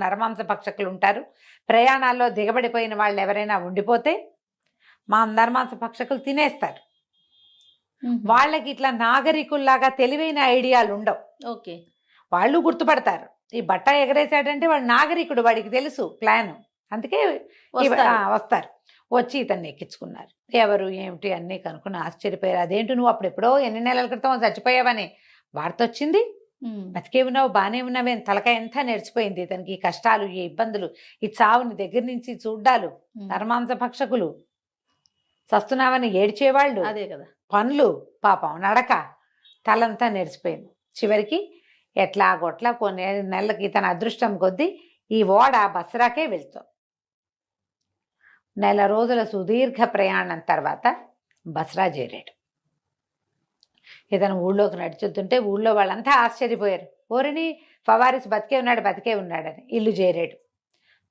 నరమాంస భక్షకులు ఉంటారు, ప్రయాణాల్లో దిగబడిపోయిన వాళ్ళు ఎవరైనా ఉండిపోతే మా ధర్మాంస భక్షకులు తినేస్తారు. మ్మ్. వాళ్ళకి ఇట్లా నాగరికుల్లాగా తెలివైన ఐడియాలు ఉండవు. ఓకే. వాళ్ళు గుర్తుపడతారు, ఈ బట్ట ఎగరేసాడంటే వాడు నాగరికుడు, వాడికి తెలుసు ప్లాన్. అందుకే వస్తారు. వస్తారు. వచ్చి ఇతన్ని ఎక్కించుకున్నారు. ఎవరు ఏమిటి అన్నీ కనుక్కుని ఆశ్చర్యపోయారు. అదేంటి నువ్వు అప్పుడు ఎప్పుడో ఎన్ని నెలల క్రితం చచ్చిపోయావని వార్త వచ్చింది, మ్మ్. బతికే ఉన్నావు, బాగానే ఉన్నావే అని తలకాయ ఎంత నేర్చిపోయింది ఇతనికి. ఈ కష్టాలు, ఈ ఇబ్బందులు, ఈ చావుని దగ్గర నుంచి చూడ్డాలు, మ్మ్. నరమాంస భక్షకులు, సస్తున్నావని ఏడ్చేవాళ్ళు, అదే కదా. పనులు, పాపం నడక, తలంతా నేర్చిపోయింది. చివరికి ఎట్లా గొట్లా కొన్ని నెలలకి తన అదృష్టం కొద్దీ ఈ ఓడ బస్రాకే వెళ్తాం. నెల రోజుల సుదీర్ఘ ప్రయాణం తర్వాత బస్రా చేరాడు. ఇతను ఊళ్ళోకి నడుచుతుంటే ఊళ్ళో వాళ్ళంతా ఆశ్చర్యపోయారు. ఓరిని ఫవారిస్ బతికే ఉన్నాడని. ఇల్లు చేరాడు.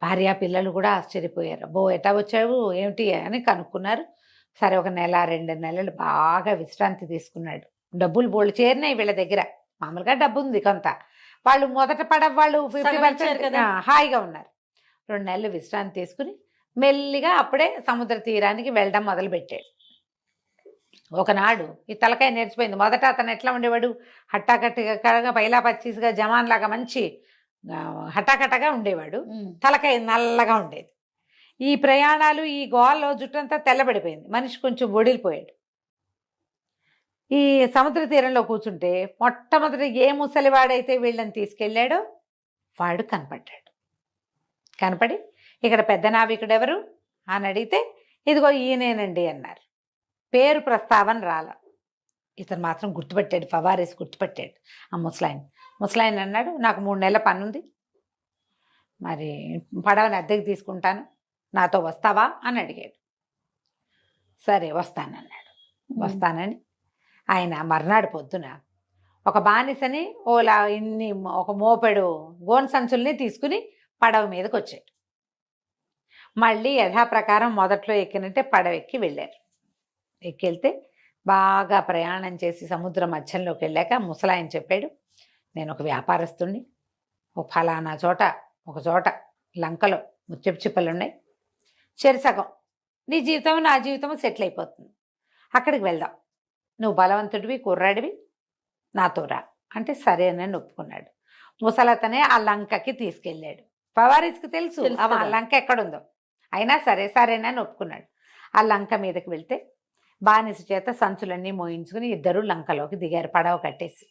భార్య పిల్లలు కూడా ఆశ్చర్యపోయారు. అబ్బో ఎటా వచ్చావు ఏమిటి అని కనుక్కున్నారు. సరే ఒక నెల 2 నెలలు బాగా విశ్రాంతి తీసుకున్నాడు. డబ్బులు బోళ్ళు చేరినాయి వీళ్ళ దగ్గర. మామూలుగా డబ్బు ఉంది కొంత. వాళ్ళు మొదట వాళ్ళు 50% కదా. హాయిగా ఉన్నారు. 2 నెలలు విశ్రాంతి తీసుకుని మెల్లిగా అప్పుడే సముద్ర తీరానికి వెళ్ళడం మొదలుపెట్టాడు. ఒకనాడు ఈ తలకాయ నేర్చిపోయింది. మొదట అతను ఎట్లా ఉండేవాడు, హట్టాకట్టగా పైలా పచ్చీస్గా జమాన్ లాగా మంచి హటాకట్టగా ఉండేవాడు. మ్మ్. తలకాయ నల్లగా ఉండేది. ఈ ప్రయాణాలు, ఈ గోల్లో జుట్టంతా తెల్లబడిపోయింది. మనిషి కొంచెం ఒడిలిపోయాడు. ఈ సముద్ర తీరంలో కూర్చుంటే మొట్టమొదటి ఏ ముసలివాడైతే వీళ్ళని తీసుకెళ్ళాడో వాడు కనపడ్డాడు. కనపడి ఇక్కడ పెద్ద నావికుడు ఎవరు అని అడిగితే ఇదిగో ఈయనేనండి అన్నారు. పేరు ప్రస్తావన రాల. ఇతను మాత్రం గుర్తుపెట్టాడు, ఫవారిస్ గుర్తుపెట్టాడు ఆ ముసలాయన్ అన్నాడు, నాకు 3 నెలల పని ఉంది, మరి పడవని అద్దెకి తీసుకుంటాను, నాతో వస్తావా అని అడిగాడు. సరే వస్తానన్నాడు. వస్తానని ఆయన మర్నాడు పొద్దున ఒక బానిసని ఒక మోపెడు గోన్ సంచుల్ని తీసుకుని పడవ మీదకి వచ్చాడు. మళ్ళీ యథాప్రకారం మొదట్లో ఎక్కినట్టే పడవ ఎక్కి వెళ్ళారు. ఎక్కెళ్తే బాగా ప్రయాణం చేసి సముద్ర మధ్యంలోకి వెళ్ళాక ముసలాయన చెప్పాడు, నేను ఒక వ్యాపారస్తుణ్ణి, ఫలానా ఒక చోట లంకలో ముత్యపు చిప్పలు ఉన్నాయి, చెరిసగం నీ జీవితం నా జీవితం సెటిల్ అయిపోతుంది, అక్కడికి వెళ్దాం, నువ్వు బలవంతుడివి, కుర్రాడివి, నాతో రా అంటే సరే అని ఒప్పుకున్నాడు. ముసలతనే ఆ లంకకి తీసుకెళ్ళాడు. ఫవారిస్కి తెలుసు ఆ లంక ఎక్కడుందో, అయినా సరేనని ఒప్పుకున్నాడు. ఆ లంక మీదకి వెళ్తే బానిస చేత సంచులన్నీ మోయించుకుని ఇద్దరు లంకలోకి దిగారు, పడవ కట్టేసి.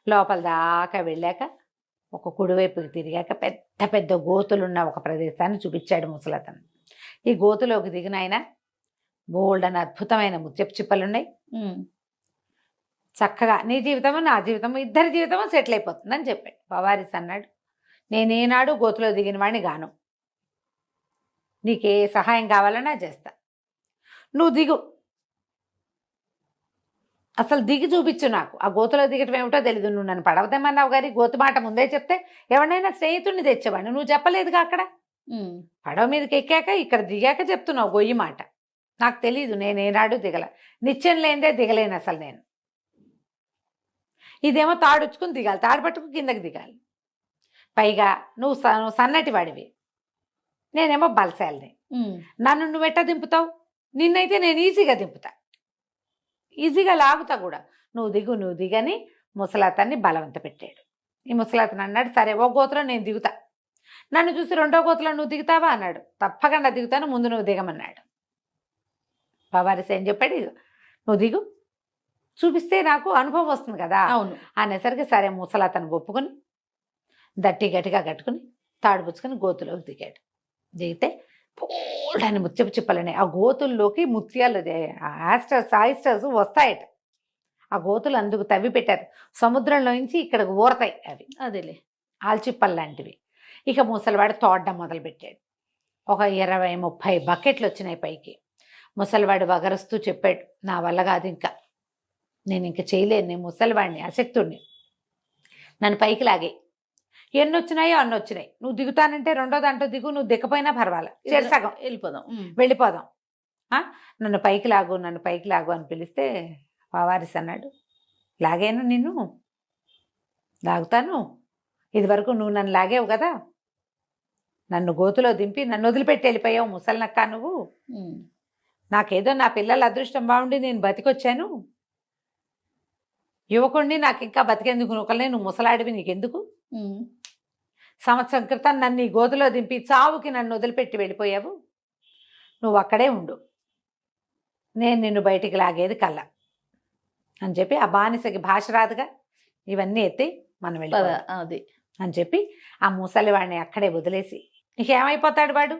లోపల దాకా వెళ్ళాక ఒక కుడివైపుకి తిరిగాక పెద్ద పెద్ద గోతులున్న ఒక ప్రదేశాన్ని చూపించాడు ముసలతను. ఈ గోతులోకి దిగిన ఆయన బోల్డని అద్భుతమైన ముత్యపు చిప్పలున్నాయి, చక్కగా నీ జీవితము నా జీవితము ఇద్దరి జీవితము సెటిల్ అయిపోతుందని చెప్పాడు. ఫవారిస్ అన్నాడు, నేనేనాడు గోతులో దిగిన వాడిని గాను, నీకే సహాయం కావాలన్నా చేస్తా, నువ్వు దిగు, అసలు దిగి చూపించు, నాకు ఆ గోతులో దిగటం ఏమిటో తెలీదు, నువ్వు నన్ను పడవదేమన్నావు కానీ గోతు మాట ముందే చెప్తే ఎవరినైనా స్నేహితుడిని తెచ్చేవాడిని, నువ్వు చెప్పలేదుగా అక్కడ. పడవ మీదకి ఎక్కాక ఇక్కడ దిగాక చెప్తున్నావు గొయ్యి మాట, నాకు తెలీదు, నేనేనాడు దిగల, నిత్యం లేనిదే దిగలేను అసలు నేను. ఇదేమో తాడుచ్చుకుని దిగాలి, తాడు పట్టుకు కిందకి దిగాలి, పైగా నువ్వు సన్నటి వాడివి, నేనేమో బలశాలిని, నన్ను నువ్వెట్టా దింపుతావు, నిన్నైతే నేను ఈజీగా దింపుతా, ఈజీగా లాగుతా కూడా, నువ్వు దిగని ముసలాతన్ని బలవంత పెట్టాడు. ఈ ముసలాతను అన్నాడు, సరే ఓ గోతులో నేను దిగుతా, నన్ను చూసి 2వ గోతులో నువ్వు దిగుతావా అన్నాడు. తప్పకుండా దిగుతాను, ముందు నువ్వు దిగమన్నాడు. ఫవారిస్ ఏం చెప్పాడు, నువ్వు దిగు, చూపిస్తే నాకు అనుభవం వస్తుంది కదా అవును అనేసరికి సరే ముసలాతను ఒప్పుకొని గట్టిగా కట్టుకుని తాడు పుచ్చుకొని గోతులోకి దిగాడు. దిగితే పోలని ముత్యపు చిప్పలనే ఆ గోతుల్లోకి ముత్యాలు ఆయిస్టర్స్ వస్తాయట. ఆ గోతులు అందుకు తవ్వి పెట్టారు, సముద్రంలో నుంచి ఇక్కడికి ఊరతాయి అవి, అదేలే ఆల్చిప్పలు లాంటివి. ఇక ముసలివాడు తోడడం మొదలుపెట్టాడు. ఒక 20-30 బకెట్లు వచ్చినాయి పైకి. ముసలివాడు వగరుస్తూ చెప్పాడు, నా వల్ల కాదు, ఇంకా నేను ఇంక చేయలేను, నేను ముసలివాడిని, అశక్తుడిని, నన్ను పైకి లాగే, ఎన్ని వచ్చినాయో అన్ని వచ్చినాయి, నువ్వు దిగుతానంటే 2వ దాంట్లో దిగు, నువ్వు దిక్కపోయినా పర్వాలేదు, సగం వెళ్ళిపోదాం, నన్ను పైకి లాగు అని పిలిస్తే ఫవారిస్ అన్నాడు, లాగేను నిన్ను, లాగుతాను, ఇది వరకు నువ్వు నన్ను లాగేవు కదా, నన్ను గోతులో దింపి నన్ను వదిలిపెట్టి వెళ్ళిపోయావు ముసలినక్క నువ్వు, నాకేదో నా పిల్లల అదృష్టం బాగుండి నేను బతికొచ్చాను, యువకుడిని, నాకు ఇంకా బతికేందుకు ఒకళ్ళనే, నువ్వు ముసలాడివి నీకెందుకు, సంవత్సరం క్రితం నన్ను ఈ గోతులో దింపి చావుకి నన్ను వదిలిపెట్టి వెళ్ళిపోయావు, నువ్వు అక్కడే ఉండు, నేను నిన్ను బయటికి లాగేది కళ్ళ అని చెప్పి, ఆ బానిసకి భాష రాదుగా, ఇవన్నీ ఎత్తి మనం వెళ్ళిపోదాం అది అని చెప్పి ఆ ముసలివాడిని అక్కడే వదిలేసి, నీకేమైపోతాడు వాడు,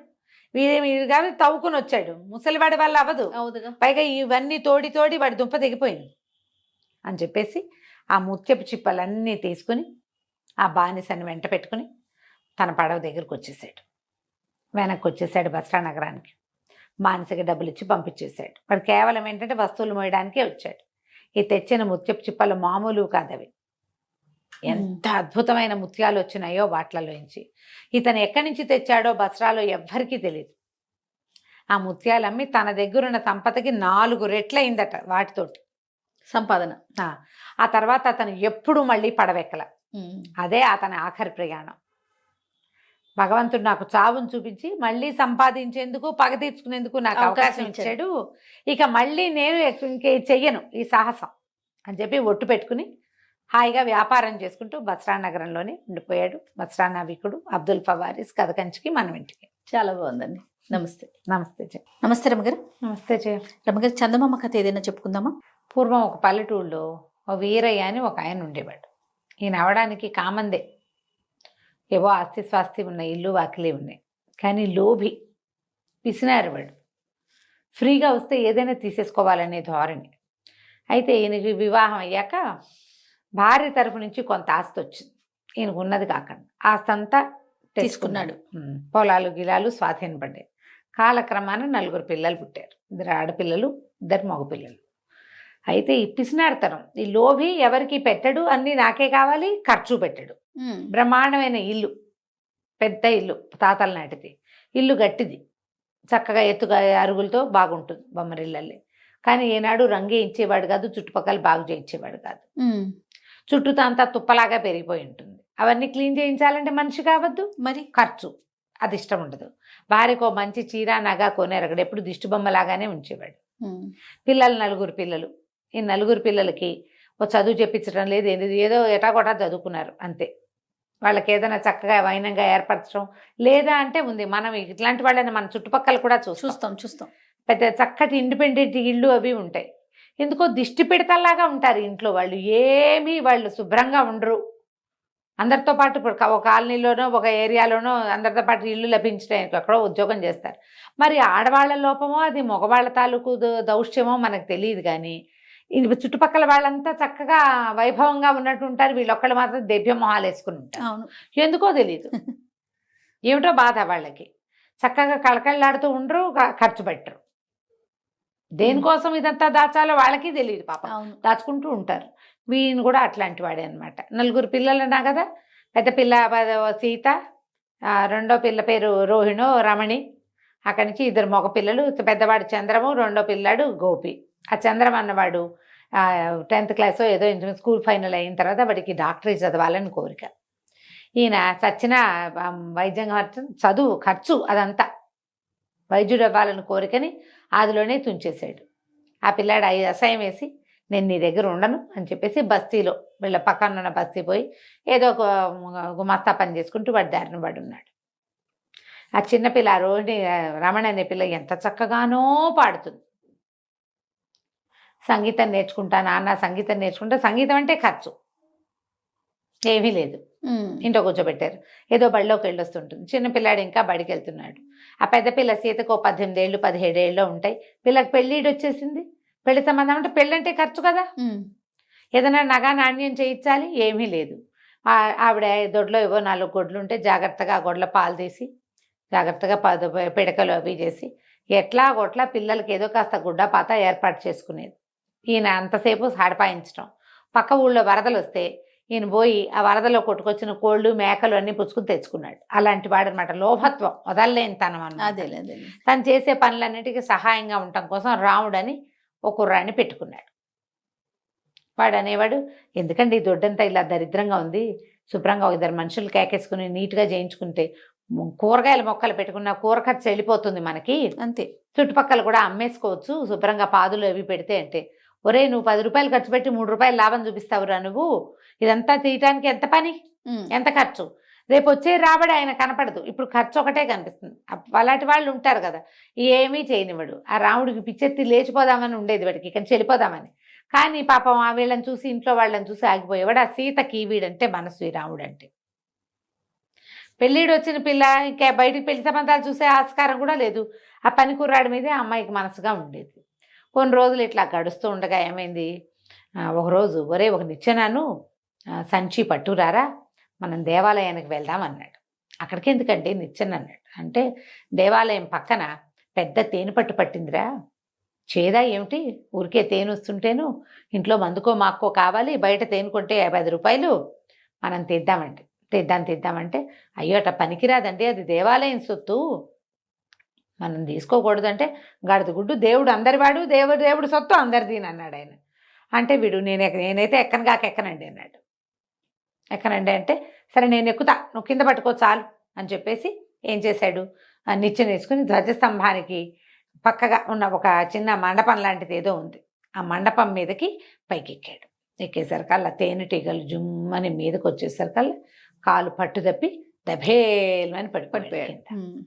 వీడు కాదు తవ్వుకుని వచ్చాడు, ముసలివాడి వల్ల అవ్వదు, అవుదుగా, పైగా ఇవన్నీ తోడి తోడి వాడి దుంప దిగిపోయింది అని చెప్పేసి ఆ ముత్యపు చిప్పలన్నీ తీసుకుని ఆ బానిసని వెంట పెట్టుకుని తన పడవ దగ్గరకు వచ్చేసాడు. వెనక్కి వచ్చేసాడు బస్టాండ్ నగరానికి. బానిసకి డబ్బులు ఇచ్చి పంపించేశాడు. వాడు కేవలం ఏంటంటే వస్తువులు మోయడానికే వచ్చాడు. ఈ తెచ్చిన ముత్యపు చిప్పలు మామూలు కాదవి, ఎంత అద్భుతమైన ముత్యాలు వచ్చినాయో వాటిలలోంచి. ఇతను ఎక్కడి నుంచి తెచ్చాడో బస్రాలో ఎవ్వరికీ తెలియదు. ఆ ముత్యాలు అమ్మి తన దగ్గరున్న సంపదకి 4 రెట్లయిందట వాటితోటి సంపాదన. ఆ తర్వాత అతను ఎప్పుడు మళ్ళీ పడవెక్కల. అదే అతని ఆఖరి ప్రయాణం. భగవంతుడు నాకు చావును చూపించి మళ్ళీ సంపాదించేందుకు, పగ తీర్చుకునేందుకు నాకు అవకాశం ఇచ్చాడు, ఇక మళ్ళీ నేను ఇంకే చెయ్యను ఈ సాహసం అని చెప్పి ఒట్టు పెట్టుకుని హాయిగా వ్యాపారం చేసుకుంటూ బస్రా నగరంలోనే ఉండిపోయాడు బస్రా నావికుడు అబ్దుల్ ఫవారిస్ కథకంచికి మనం ఇంటికి. చాలా బాగుందండి. నమస్తే. నమస్తే జయ. నమస్తే రమగారు. నమస్తే జయ. రమగారు, చందమామ కథ ఏదైనా చెప్పుకుందామా? పూర్వం ఒక పల్లెటూళ్ళలో ఓ వీరయ్య అని ఒక ఆయన ఉండేవాడు. ఈయన అవడానికి కామందే, ఏవో ఆస్తి స్వాస్తి ఉన్న ఇల్లు వాకిలే ఉన్నాయి, కానీ లోభి, పిసినారు వాడు. ఫ్రీగా వస్తే ఏదైనా తీసేసుకోవాలనే ధోరణి. అయితే ఈయనకి వివాహం అయ్యాక భార్య తరఫు నుంచి కొంత ఆస్తి వచ్చింది, ఈయనకు ఉన్నది కాకుండా ఆస్తి అంతా తీసుకున్నాడు. పొలాలు గిలాలు స్వాధీనపడ్డాయి. కాలక్రమాన 4 పిల్లలు పుట్టారు, 2 ఆడపిల్లలు 2 మగపిల్లలు. అయితే ఈ పిసినాడతనం, ఈ లోభి ఎవరికి పెట్టడు, అన్నీ నాకే కావాలి, ఖర్చు పెట్టడు. బ్రహ్మాండమైన ఇల్లు, పెద్ద ఇల్లు, తాతల నాటిది ఇల్లు, గట్టిది, చక్కగా ఎత్తుగా అరుగులతో బాగుంటుంది బొమ్మరిల్లల్లి. కానీ ఏనాడు రంగే ఇచ్చేవాడు కాదు, చుట్టుపక్కల బాగు చేయించేవాడు కాదు. చుట్టూతో అంతా తుప్పలాగా పెరిగిపోయి ఉంటుంది. అవన్నీ క్లీన్ చేయించాలంటే మనిషి కావద్దు, మరి ఖర్చు, అది ఇష్టం ఉండదు. భార్యకో మంచి చీర నగ కొనేరు, అక్కడ ఎప్పుడు దిష్టి బొమ్మలాగానే ఉంచేవాడు. పిల్లలు 4 పిల్లలు. ఈ 4 పిల్లలకి ఓ చదువు చెప్పించడం లేదు, ఏదో ఎటాగొటా చదువుకున్నారు అంతే. వాళ్ళకి ఏదైనా చక్కగా వైనంగా ఏర్పరచడం లేదా అంటే ఉంది. మనం ఇట్లాంటి వాళ్ళని మన చుట్టుపక్కల కూడా చూస్తాం. పెద్ద చక్కటి ఇండిపెండెంట్ ఇళ్ళు అవి ఉంటాయి. ఎందుకో దిష్టి పిడతల్లాగా ఉంటారు ఇంట్లో వాళ్ళు, ఏమీ వాళ్ళు శుభ్రంగా ఉండరు. అందరితో పాటు ఇప్పుడు ఒక కాలనీలోనో ఒక ఏరియాలోనో అందరితో పాటు ఇల్లు లభించడానికి ఎక్కడో ఉద్యోగం చేస్తారు. మరి ఆడవాళ్ళ లోపమో అది మగవాళ్ళ తాలూకు దౌష్ట్యమో మనకు తెలియదు, కానీ చుట్టుపక్కల వాళ్ళంతా చక్కగా వైభవంగా ఉన్నట్టు ఉంటారు, వీళ్ళొక్కళ్ళు మాత్రం దెబ్బ మొహాలు వేసుకుని ఉంటారు. ఎందుకో తెలియదు, ఏమిటో బాధ వాళ్ళకి. చక్కగా కళకళలాడుతూ ఉండరు, ఖర్చు పెట్టరు. దేనికోసం ఇదంతా దాచాలో వాళ్ళకి తెలియదు పాపం, దాచుకుంటూ ఉంటారు. వీళ్ళని కూడా అట్లాంటి వాడే అనమాట. 4 పిల్లలు అన్నా కదా, పెద్ద పిల్ల సీత, రెండో పిల్ల పేరు రోహిణో రమణి, అక్కడి నుంచి 2 మగ పిల్లలు, పెద్దవాడు చంద్రము, రెండో పిల్లాడు గోపి. ఆ చంద్రం అన్నవాడు 10th క్లాస్ ఏదో స్కూల్ ఫైనల్ అయిన తర్వాత వాడికి డాక్టరీ చదవాలని కోరిక. ఈయన చచ్చిన వైద్యం చదువు ఖర్చు అదంతా వైద్యుడు అవ్వాలని కోరికని అందులోనే తుంచేశాడు. ఆ పిల్లాడు అసహ్యం వేసి నేను నీ దగ్గర ఉండను అని చెప్పేసి బస్తీలో వీళ్ళ పక్కన ఉన్న బస్తీ పోయి ఏదో ఒక గుమస్తా పని చేసుకుంటూ వాడి దారిన వాడు ఉన్నాడు. ఆ చిన్నపిల్ల రోహిణి రమణ అనే పిల్ల ఎంత చక్కగానో పాడుతుంది. సంగీతం నేర్చుకుంటా నాన్న, సంగీతం నేర్చుకుంటా. సంగీతం అంటే ఖర్చు ఏమీ లేదు. ఇంట్లో కూర్చోబెట్టారు, ఏదో బడిలోకి వెళ్ళొస్తుంటుంది. చిన్నపిల్లాడు ఇంకా బడికి వెళ్తున్నాడు. ఆ పెద్ద పిల్ల సీతకు 18 ఏళ్ళు 17 ఏళ్ళు ఉంటాయి. పిల్లకి పెళ్ళిడు వచ్చేసింది. పెళ్లి సంబంధం అంటే పెళ్ళంటే ఖర్చు కదా, ఏదైనా నగా నాణ్యం చేయించాలి, ఏమీ లేదు. ఆవిడ దొడ్లో ఏవో 4 గొడ్లు ఉంటే జాగ్రత్తగా ఆ గొడ్ల పాలు తీసి జాగ్రత్తగా పిడకలు అవి చేసి ఎట్లా గొట్లా పిల్లలకి ఏదో కాస్త గుడ్డ పాత ఏర్పాటు చేసుకునేది. ఈయన అంతసేపు సాడిపాయించడం. పక్క ఊళ్ళో వరదలు వస్తే ఈయన పోయి ఆ వరదలో కొట్టుకొచ్చిన కోళ్ళు మేకలు అన్నీ పుచ్చుకుని తెచ్చుకున్నాడు. అలాంటి వాడు అనమాట. లోభత్వం, వదలలేని తనం అన్నమాట. తను చేసే పనులన్నిటికీ సహాయంగా ఉండటం కోసం రాముడని ఒక కుర్రాన్ని పెట్టుకున్నాడు. వాడు అనేవాడు, ఎందుకండి ఈ దొడ్డంతా ఇలా దరిద్రంగా ఉంది, శుభ్రంగా 2 మనుషులు కేకేసుకుని నీట్గా చేయించుకుంటే కూరగాయల మొక్కలు పెట్టుకున్న కూర ఖర్చు వెళ్ళిపోతుంది మనకి, అంతే. చుట్టుపక్కల కూడా అమ్మేసుకోవచ్చు శుభ్రంగా పాదులు అవి పెడితే అంటే, ఒరే నువ్వు 10 రూపాయలు ఖర్చు పెట్టి 3 రూపాయలు లాభం చూపిస్తావురా నువ్వు, ఇదంతా తీయటానికి ఎంత పని, ఎంత ఖర్చు, రేపు వచ్చే రాబడి ఆయన కనపడదు, ఇప్పుడు ఖర్చు ఒకటే కనిపిస్తుంది. అలాంటి వాళ్ళు ఉంటారు కదా, ఏమీ చేయనివాడు. ఆ రాముడికి పిచ్చెత్తి లేచిపోదామని ఉండేది వాడికి, ఇక్కడి నుంచి వెళ్ళిపోదామని. కానీ పాపం ఆ వీళ్ళని చూసి ఇంట్లో వాళ్ళని చూసి ఆగిపోయేవాడు. ఆ సీతకి వీడంటే మనసు, ఈ రాముడు అంటే. పెళ్ళిడు వచ్చిన పిల్ల ఇంకా బయటికి పెళ్లి సంబంధాలు చూసే ఆస్కారం కూడా లేదు. ఆ పని కుర్రాడి మీదే ఆ అమ్మాయికి మనసుగా ఉండేది. కొన్ని రోజులు ఇట్లా గడుస్తూ ఉండగా ఏమైంది, ఒకరోజు ఒరే ఒక నిచ్చెనాను సంచి పట్టురారా మనం దేవాలయానికి వెళ్దాం అన్నాడు. అక్కడికి ఎందుకంటే నిచ్చెన అన్నాడు. అంటే దేవాలయం పక్కన పెద్ద తేనె పట్టు పట్టిందిరా, చేదా ఏమిటి ఊరికే తేనె వస్తుంటేను, ఇంట్లో మందుకో మాక్కో కావాలి, బయట తేనె కొంటే 50 రూపాయలు, మనం తెద్దామంటే అయ్యో అట్ట పనికిరాదండి, అది దేవాలయం సొత్తు, మనం తీసుకోకూడదంటే గడదగుడ్డు, దేవుడు అందరివాడు, దేవుడు సొత్తు అందరిది అన్నాడు ఆయన. అంటే వీడు నేనైతే ఎక్కనండి అన్నాడు. ఎక్కనండి అంటే సరే నేను ఎక్కుతా, నువ్వు కింద పట్టుకో చాలు అని చెప్పేసి ఏం చేశాడు, నిచ్చెన వేసుకుని ధ్వజస్తంభానికి పక్కగా ఉన్న ఒక చిన్న మండపం లాంటిది ఏదో ఉంది, ఆ మండపం మీదకి పైకి ఎక్కాడు. ఎక్కేసరికల్లా తేనెటీగలు జుమ్మని మీదకి వచ్చేసరికల్లా కాలు పట్టు తప్పి దభేల్మని పడిపోయాడు.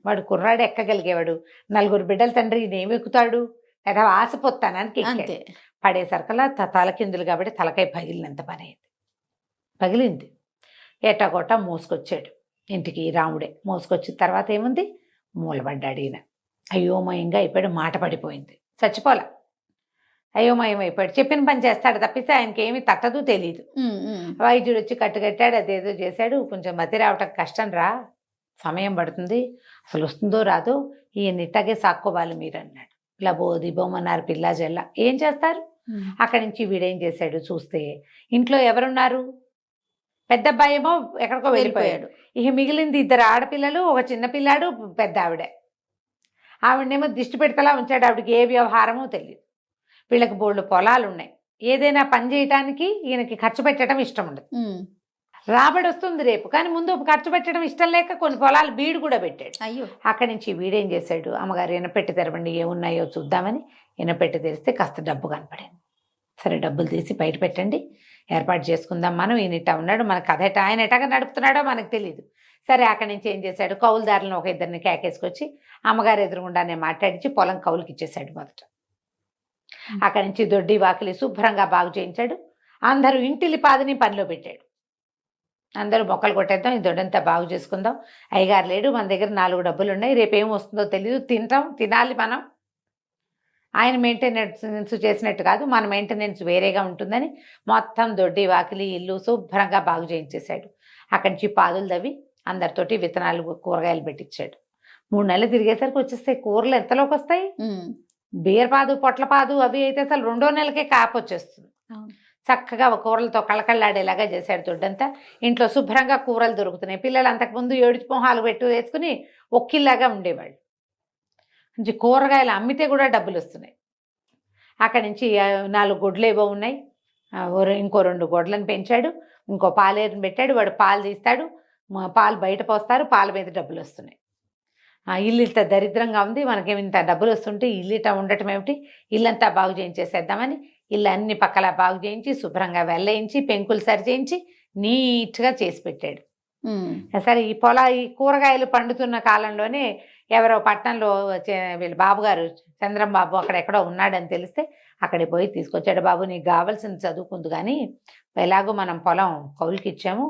వాడు కుర్రాడు ఎక్కగలిగేవాడు, 4 బిడ్డల తండ్రి ఇదేమి ఎక్కుతాడు కదా, ఆశపోతానానికి అంతే. పడేసరికల్లా తలకిందులు కాబట్టి తలకాయ పగిలినంత పని అయింది. పగిలింది. ఏటాకోట మోసుకొచ్చాడు ఇంటికి, రాముడే మోసుకొచ్చిన తర్వాత ఏముంది, మూలబడ్డాడు ఈయన. అయోమయంగా అయిపోయాడు, మాట పడిపోయింది, చచ్చిపోలా, అయోమయం అయిపోయాడు. చెప్పిన పని చేస్తాడు తప్పిస్తే ఆయనకి ఏమీ తట్టదు, తెలియదు. వైద్యుడు వచ్చి కట్టుకట్టాడు, అదేదో చేశాడు. కొంచెం మతి రావటం కష్టం రా, సమయం పడుతుంది, అసలు వస్తుందో రాదో, ఈయన ఇట్టాగే సాక్కోవాలి మీరు అన్నాడు. ఇలా బోది బొమ్మన్నారు పిల్ల జల్ల, ఏం చేస్తారు. అక్కడి నుంచి వీడేం చేశాడు చూస్తే, ఇంట్లో ఎవరున్నారు, పెద్ద అబ్బాయేమో ఎక్కడికో వెళ్ళిపోయాడు. ఇక మిగిలింది 2 ఆడపిల్లలు, ఒక చిన్న పిల్లాడు, పెద్ద ఆవిడనేమో దిష్టి పెడతలా ఉంచాడు. ఆవిడకి ఏ వ్యవహారమో తెలియదు. వీళ్ళకి బోళ్ళు పొలాలు ఉన్నాయి, ఏదైనా పని చేయటానికి ఈయనకి ఖర్చు పెట్టడం ఇష్టం ఉండదు. రాబడి వస్తుంది రేపు, కానీ ముందు ఖర్చు పెట్టడం ఇష్టం లేక కొన్ని పొలాలు బీడు కూడా పెట్టాడు. అయ్యో. అక్కడి నుంచి వీడేం చేశాడు, అమ్మగారు ఎనపెట్టి తెరవండి ఏమున్నాయో చూద్దామని ఎనపెట్టి తెరిస్తే కాస్త డబ్బు కనపడింది. సరే డబ్బులు తీసి బయట పెట్టండి, ఏర్పాటు చేసుకుందాం మనం, ఈయన ఇట్టా ఉన్నాడు, మన కథ ఎట్టా ఆయన ఎటాగా నడుపుతున్నాడో మనకు తెలియదు. సరే అక్కడి నుంచి ఏం చేశాడు, కౌలుదారులను ఒక 2 కేకేసుకొచ్చి అమ్మగారు ఎదురుగుండానే మాట్లాడించి పొలం కౌలుకి ఇచ్చేశాడు మొదట. అక్కడి నుంచి దొడ్డి వాకిలి శుభ్రంగా బాగు చేయించాడు. అందరూ ఇంటిలి పాదిని పనిలో పెట్టాడు. అందరూ మొక్కలు కొట్టేద్దాం, ఈ దొడ్డంతా బాగు చేసుకుందాం, అయ్యగారు లేడు, మన దగ్గర 4 డబ్బులు ఉన్నాయి, రేపేం వస్తుందో తెలియదు, తినాలి మనం. ఆయన మెయింటెనెన్స్ చేసినట్టు కాదు, మన మెయింటెనెన్స్ వేరేగా ఉంటుందని మొత్తం దొడ్డి వాకిలి ఇల్లు శుభ్రంగా బాగు చేయించేశాడు. అక్కడి నుంచి పాదులు తవ్వి అందరితోటి విత్తనాలు కూరగాయలు పెట్టించాడు. 3 నెలలు తిరిగేసరికి వచ్చేస్తాయి కూరలు, ఎంతలోకి వస్తాయి, బీరపాదు పొట్లపాదు అవి అయితే అసలు 2వ నెలకే కాపు వచ్చేస్తుంది. చక్కగా కూరలతో కళకళ్ళాడేలాగా చేశాడు దొడ్డంతా. ఇంట్లో శుభ్రంగా కూరలు దొరుకుతున్నాయి. పిల్లలు అంతకుముందు ఏడుచి మొహాలు వేసుకుని ఒక్కిల్లాగా ఉండేవాళ్ళు. నుంచి కూరగాయలు అమ్మితే కూడా డబ్బులు వస్తున్నాయి. అక్కడి నుంచి 4 గొడ్లు ఏవో ఉన్నాయి, ఇంకో 2 గొడ్లను పెంచాడు, ఇంకో పాలేరుని పెట్టాడు, వాడు పాలు తీస్తాడు, పాలు బయట పోస్తారు, పాల మీద డబ్బులు వస్తున్నాయి. ఇల్లు ఇంత దరిద్రంగా ఉంది, మనకేమి ఇంత డబ్బులు వస్తుంటే ఇల్లు ఇట్లా ఉండటం ఏమిటి, ఇల్లంతా బాగు చేయించేసేద్దామని ఇల్లు అన్ని పక్కల బాగు చేయించి శుభ్రంగా వెళ్ళేయించి పెంకులు సరిచేయించి నీట్గా చేసి పెట్టాడు. సరే ఈ కూరగాయలు పండుతున్న కాలంలోనే ఎవరో పట్టణంలో వీళ్ళ బాబుగారు చంద్రం బాబు అక్కడెక్కడో ఉన్నాడని తెలిస్తే అక్కడికి పోయి తీసుకొచ్చాడు. బాబు నీకు కావాల్సింది చదువుకుంది, కానీ ఎలాగో మనం పొలం కౌలుకి ఇచ్చాము,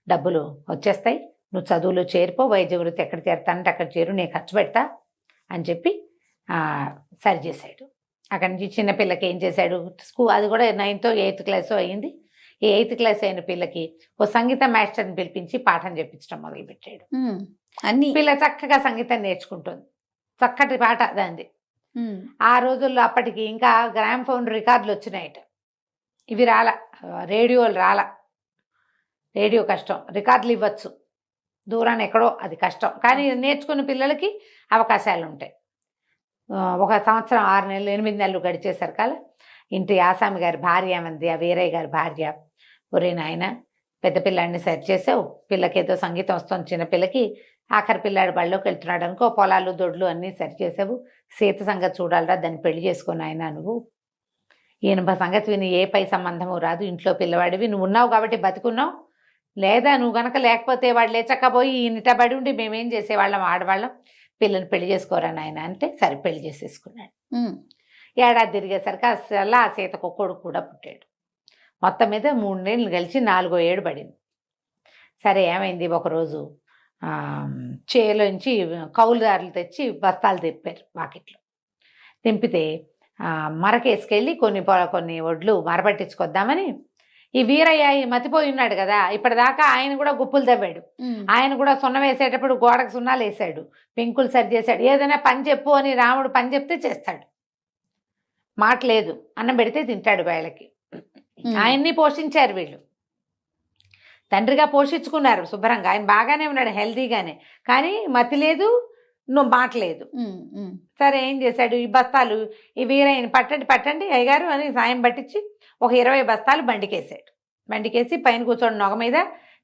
డబ్బులు వచ్చేస్తాయి, నువ్వు చదువులో చేరిపో, వైద్య వృత్తి ఎక్కడ చేరుతానంటే అక్కడ చేరు, నేను ఖర్చు పెడతా అని చెప్పి సరి చేశాడు. అక్కడి నుంచి చిన్నపిల్లకి ఏం చేశాడు, అది కూడా 9th or 8th క్లాస్ అయ్యింది. ఈ 8th క్లాస్ అయిన పిల్లకి ఓ సంగీత మాస్టర్ని పిలిపించి పాఠం చెప్పించడం మొదలుపెట్టాడు. పిల్ల చక్కగా సంగీతం నేర్చుకుంటుంది, చక్కటి పాట దాంది. ఆ రోజుల్లో అప్పటికి ఇంకా గ్రామ్ఫోన్ రికార్డులు వచ్చినాయట, ఇవి రేడియోలు రేడియో కష్టం, రికార్డులు ఇవ్వచ్చు దూరాన్ని ఎక్కడో, అది కష్టం, కానీ నేర్చుకున్న పిల్లలకి అవకాశాలు ఉంటాయి. 1 సంవత్సరం 6 నెలలు 8 నెలలు గడిచేసరికల్లా ఇంటి ఆసామి గారి భార్య మంది, ఆ వీరయ్య గారి భార్య, ఒరే నాయన పెద్ద పిల్లాడిని సరి చేసావు, పిల్లకేదో సంగీతం వస్తుంది, చిన్నపిల్లకి ఆఖరి పిల్లాడు బళ్ళోకి వెళ్తున్నాడు అనుకో, పొలాలు దొడ్లు అన్నీ సరి చేసావు, సీత సంగతి చూడాలరా, దాన్ని పెళ్లి చేసుకొని ఆయన నువ్వు, ఈయన సంగతి విని ఏ పై సంబంధము రాదు, ఇంట్లో పిల్లవాడివి, నువ్వు ఉన్నావు కాబట్టి బతుకున్నావు, లేదా నువ్వు గనక లేకపోతే వాడు లేచక్కపోయి ఈయనట బడి ఉండి మేమేం చేసేవాళ్ళం, ఆడవాళ్ళం, పిల్లని పెళ్లి చేసుకోరా నాయన అంటే సరే పెళ్లి చేసేసుకున్నాడు. ఏడాది తిరిగేసరికి అసలు ఆ సీతకు కొడుకు కూడా పుట్టాడు. మొత్తం మీద 3 నెలలు కలిసి 4వ ఏడు పడింది. సరే ఏమైంది, ఒకరోజు చేలోంచి కౌలుదారులు తెచ్చి బస్తాలు తిప్పారు వాకిట్లో. తింపితే మరకేసుకెళ్ళి కొన్ని వడ్లు మరపట్టించుకొద్దామని ఈ వీరయ్య మతిపోయి ఉన్నాడు కదా, ఇప్పటిదాకా ఆయన కూడా గుప్పులు తవ్వాడు, ఆయన కూడా సున్నం వేసేటప్పుడు గోడకు సున్నాలు వేసాడు, పెంకులు సరి చేశాడు, ఏదైనా పని చెప్పు అని రాముడు పని చెప్తే చేస్తాడు, మాట లేదు, అన్నం పెడితే తింటాడు వేళకి. ఆయన్ని పోషించారు వీళ్ళు, తండ్రిగా పోషించుకున్నారు శుభ్రంగా, ఆయన బాగానే ఉన్నాడు హెల్తీగానే, కానీ మతి లేదు, మాట లేదు. సరే ఏం చేశాడు, ఈ బస్తాలు ఈ వీరయ్యని పట్టండి అయ్యగారు అని సాయం పట్టించి ఒక 20 బస్తాలు బండికేసాడు. బండికేసి పైన కూర్చోండి నొగ మీద,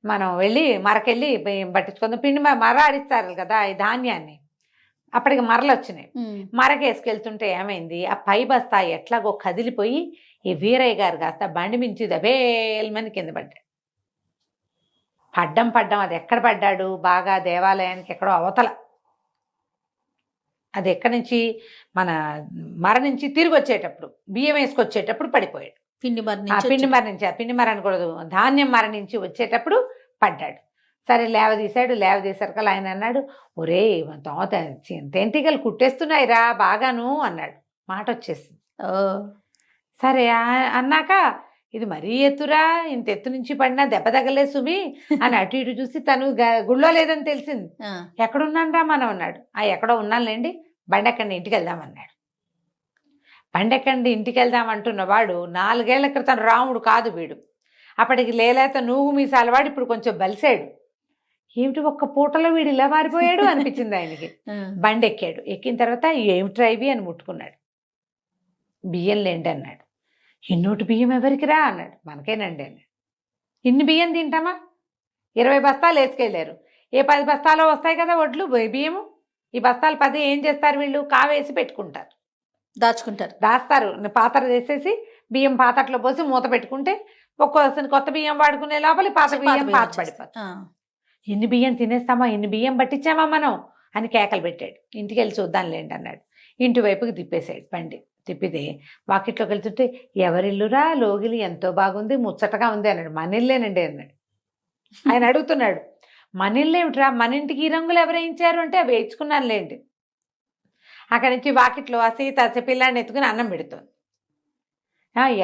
మనం వెళ్ళి మరకెళ్ళి పట్టించుకుందాం, పిండి మర ఆడిస్తారు కదా ఈ ధాన్యాన్ని, అప్పటికి మరలు వచ్చినాయి. మరకేసుకెళ్తుంటే ఏమైంది, ఆ పై బస్తా ఎట్లాగో కదిలిపోయి ఈ వీరయ్య గారు కాస్త బండి మించి దబేల్మని కింద పడ్డాడు. పడ్డం అది ఎక్కడ పడ్డాడు, బాగా దేవాలయానికి ఎక్కడో అవతల, అది ఎక్కడి నుంచి మన మర నుంచి తిరిగి వచ్చేటప్పుడు బియ్యం వేసుకొచ్చేటప్పుడు పడిపోయాడు. పిండి మర నుంచి, ఆ పిండి మర అనకూడదు, ధాన్యం మర నుంచి వచ్చేటప్పుడు పడ్డాడు. సరే లేవదీసరికల్ ఆయన అన్నాడు, ఒరే తేంటికలు కుట్టేస్తున్నాయి రా బాగాను అన్నాడు, మాట వచ్చేసింది. సరే అన్నాక ఇది మరీ ఎత్తురా, ఇంత ఎత్తు నుంచి పడినా దెబ్బ తగలే సుమి అని అటు ఇటు చూసి తను గుళ్ళో లేదని తెలిసింది. ఎక్కడున్నాను రా మనం అన్నాడు. ఎక్కడో ఉన్నానులేండి, బండి ఎక్కండి ఇంటికి వెళ్దామన్నాడు. బండి ఎక్కండి ఇంటికి వెళ్దామంటున్న వాడు 4 ఏళ్ల క్రితం రాముడు కాదు వీడు, అప్పటికి లేలేత నువ్వు మీసాలవాడు ఇప్పుడు కొంచెం బలిసాడు. ఏమిటి ఒక్క పూటలో వీడు ఇలా మారిపోయాడు అనిపించింది ఆయనకి. బండి ఎక్కాడు, ఎక్కిన తర్వాత ఏమిట్రా ఇవి అని ముట్టుకున్నాడు. బియ్యం లేండి అన్నాడు. ఇన్నోటి బియ్యం ఎవరికి రా అన్నాడు. మనకేనండి అన్నాడు. ఇన్ని బియ్యం తింటామా, 20 బస్తాలు వేసుకెళ్ళారు, ఏ 10 బస్తాలో వస్తాయి కదా వడ్లు బియ్యము, ఈ బస్తాలు 10 ఏం చేస్తారు వీళ్ళు, కావేసి పెట్టుకుంటారు, దాస్తారు, పాత్ర చేసేసి బియ్యం పాత్రలో పోసి మూత పెట్టుకుంటే ఒక్కోసారి కొత్త బియ్యం వాడుకునే లోపల పాత బియ్యం పాత పడిపోతుంది. ఎన్ని బియ్యం తినేస్తామా, ఎన్ని బియ్యం పట్టించామా మనం అని కేకలు పెట్టాడు. ఇంటికి వెళ్ళి చూద్దాంలేండి అన్నాడు. ఇంటి వైపుకి తిప్పేశాడు బండి. తిప్పితే వాకిట్లోకి వెళ్తుంటే ఎవరిల్లురా లోగిలి ఎంతో బాగుంది ముచ్చటగా ఉంది అన్నాడు. మన ఇల్లేనండి అన్నాడు. ఆయన అడుగుతున్నాడు, మన ఇల్లు ఏమిట్రా, మన ఇంటికి ఈ రంగులు ఎవరు వేయించారు అంటే అవి వేయించుకున్నానులేండి. అక్కడి నుంచి వాకిట్లో ఆ సీత పిల్లాడిని ఎత్తుకుని అన్నం పెడుతుంది.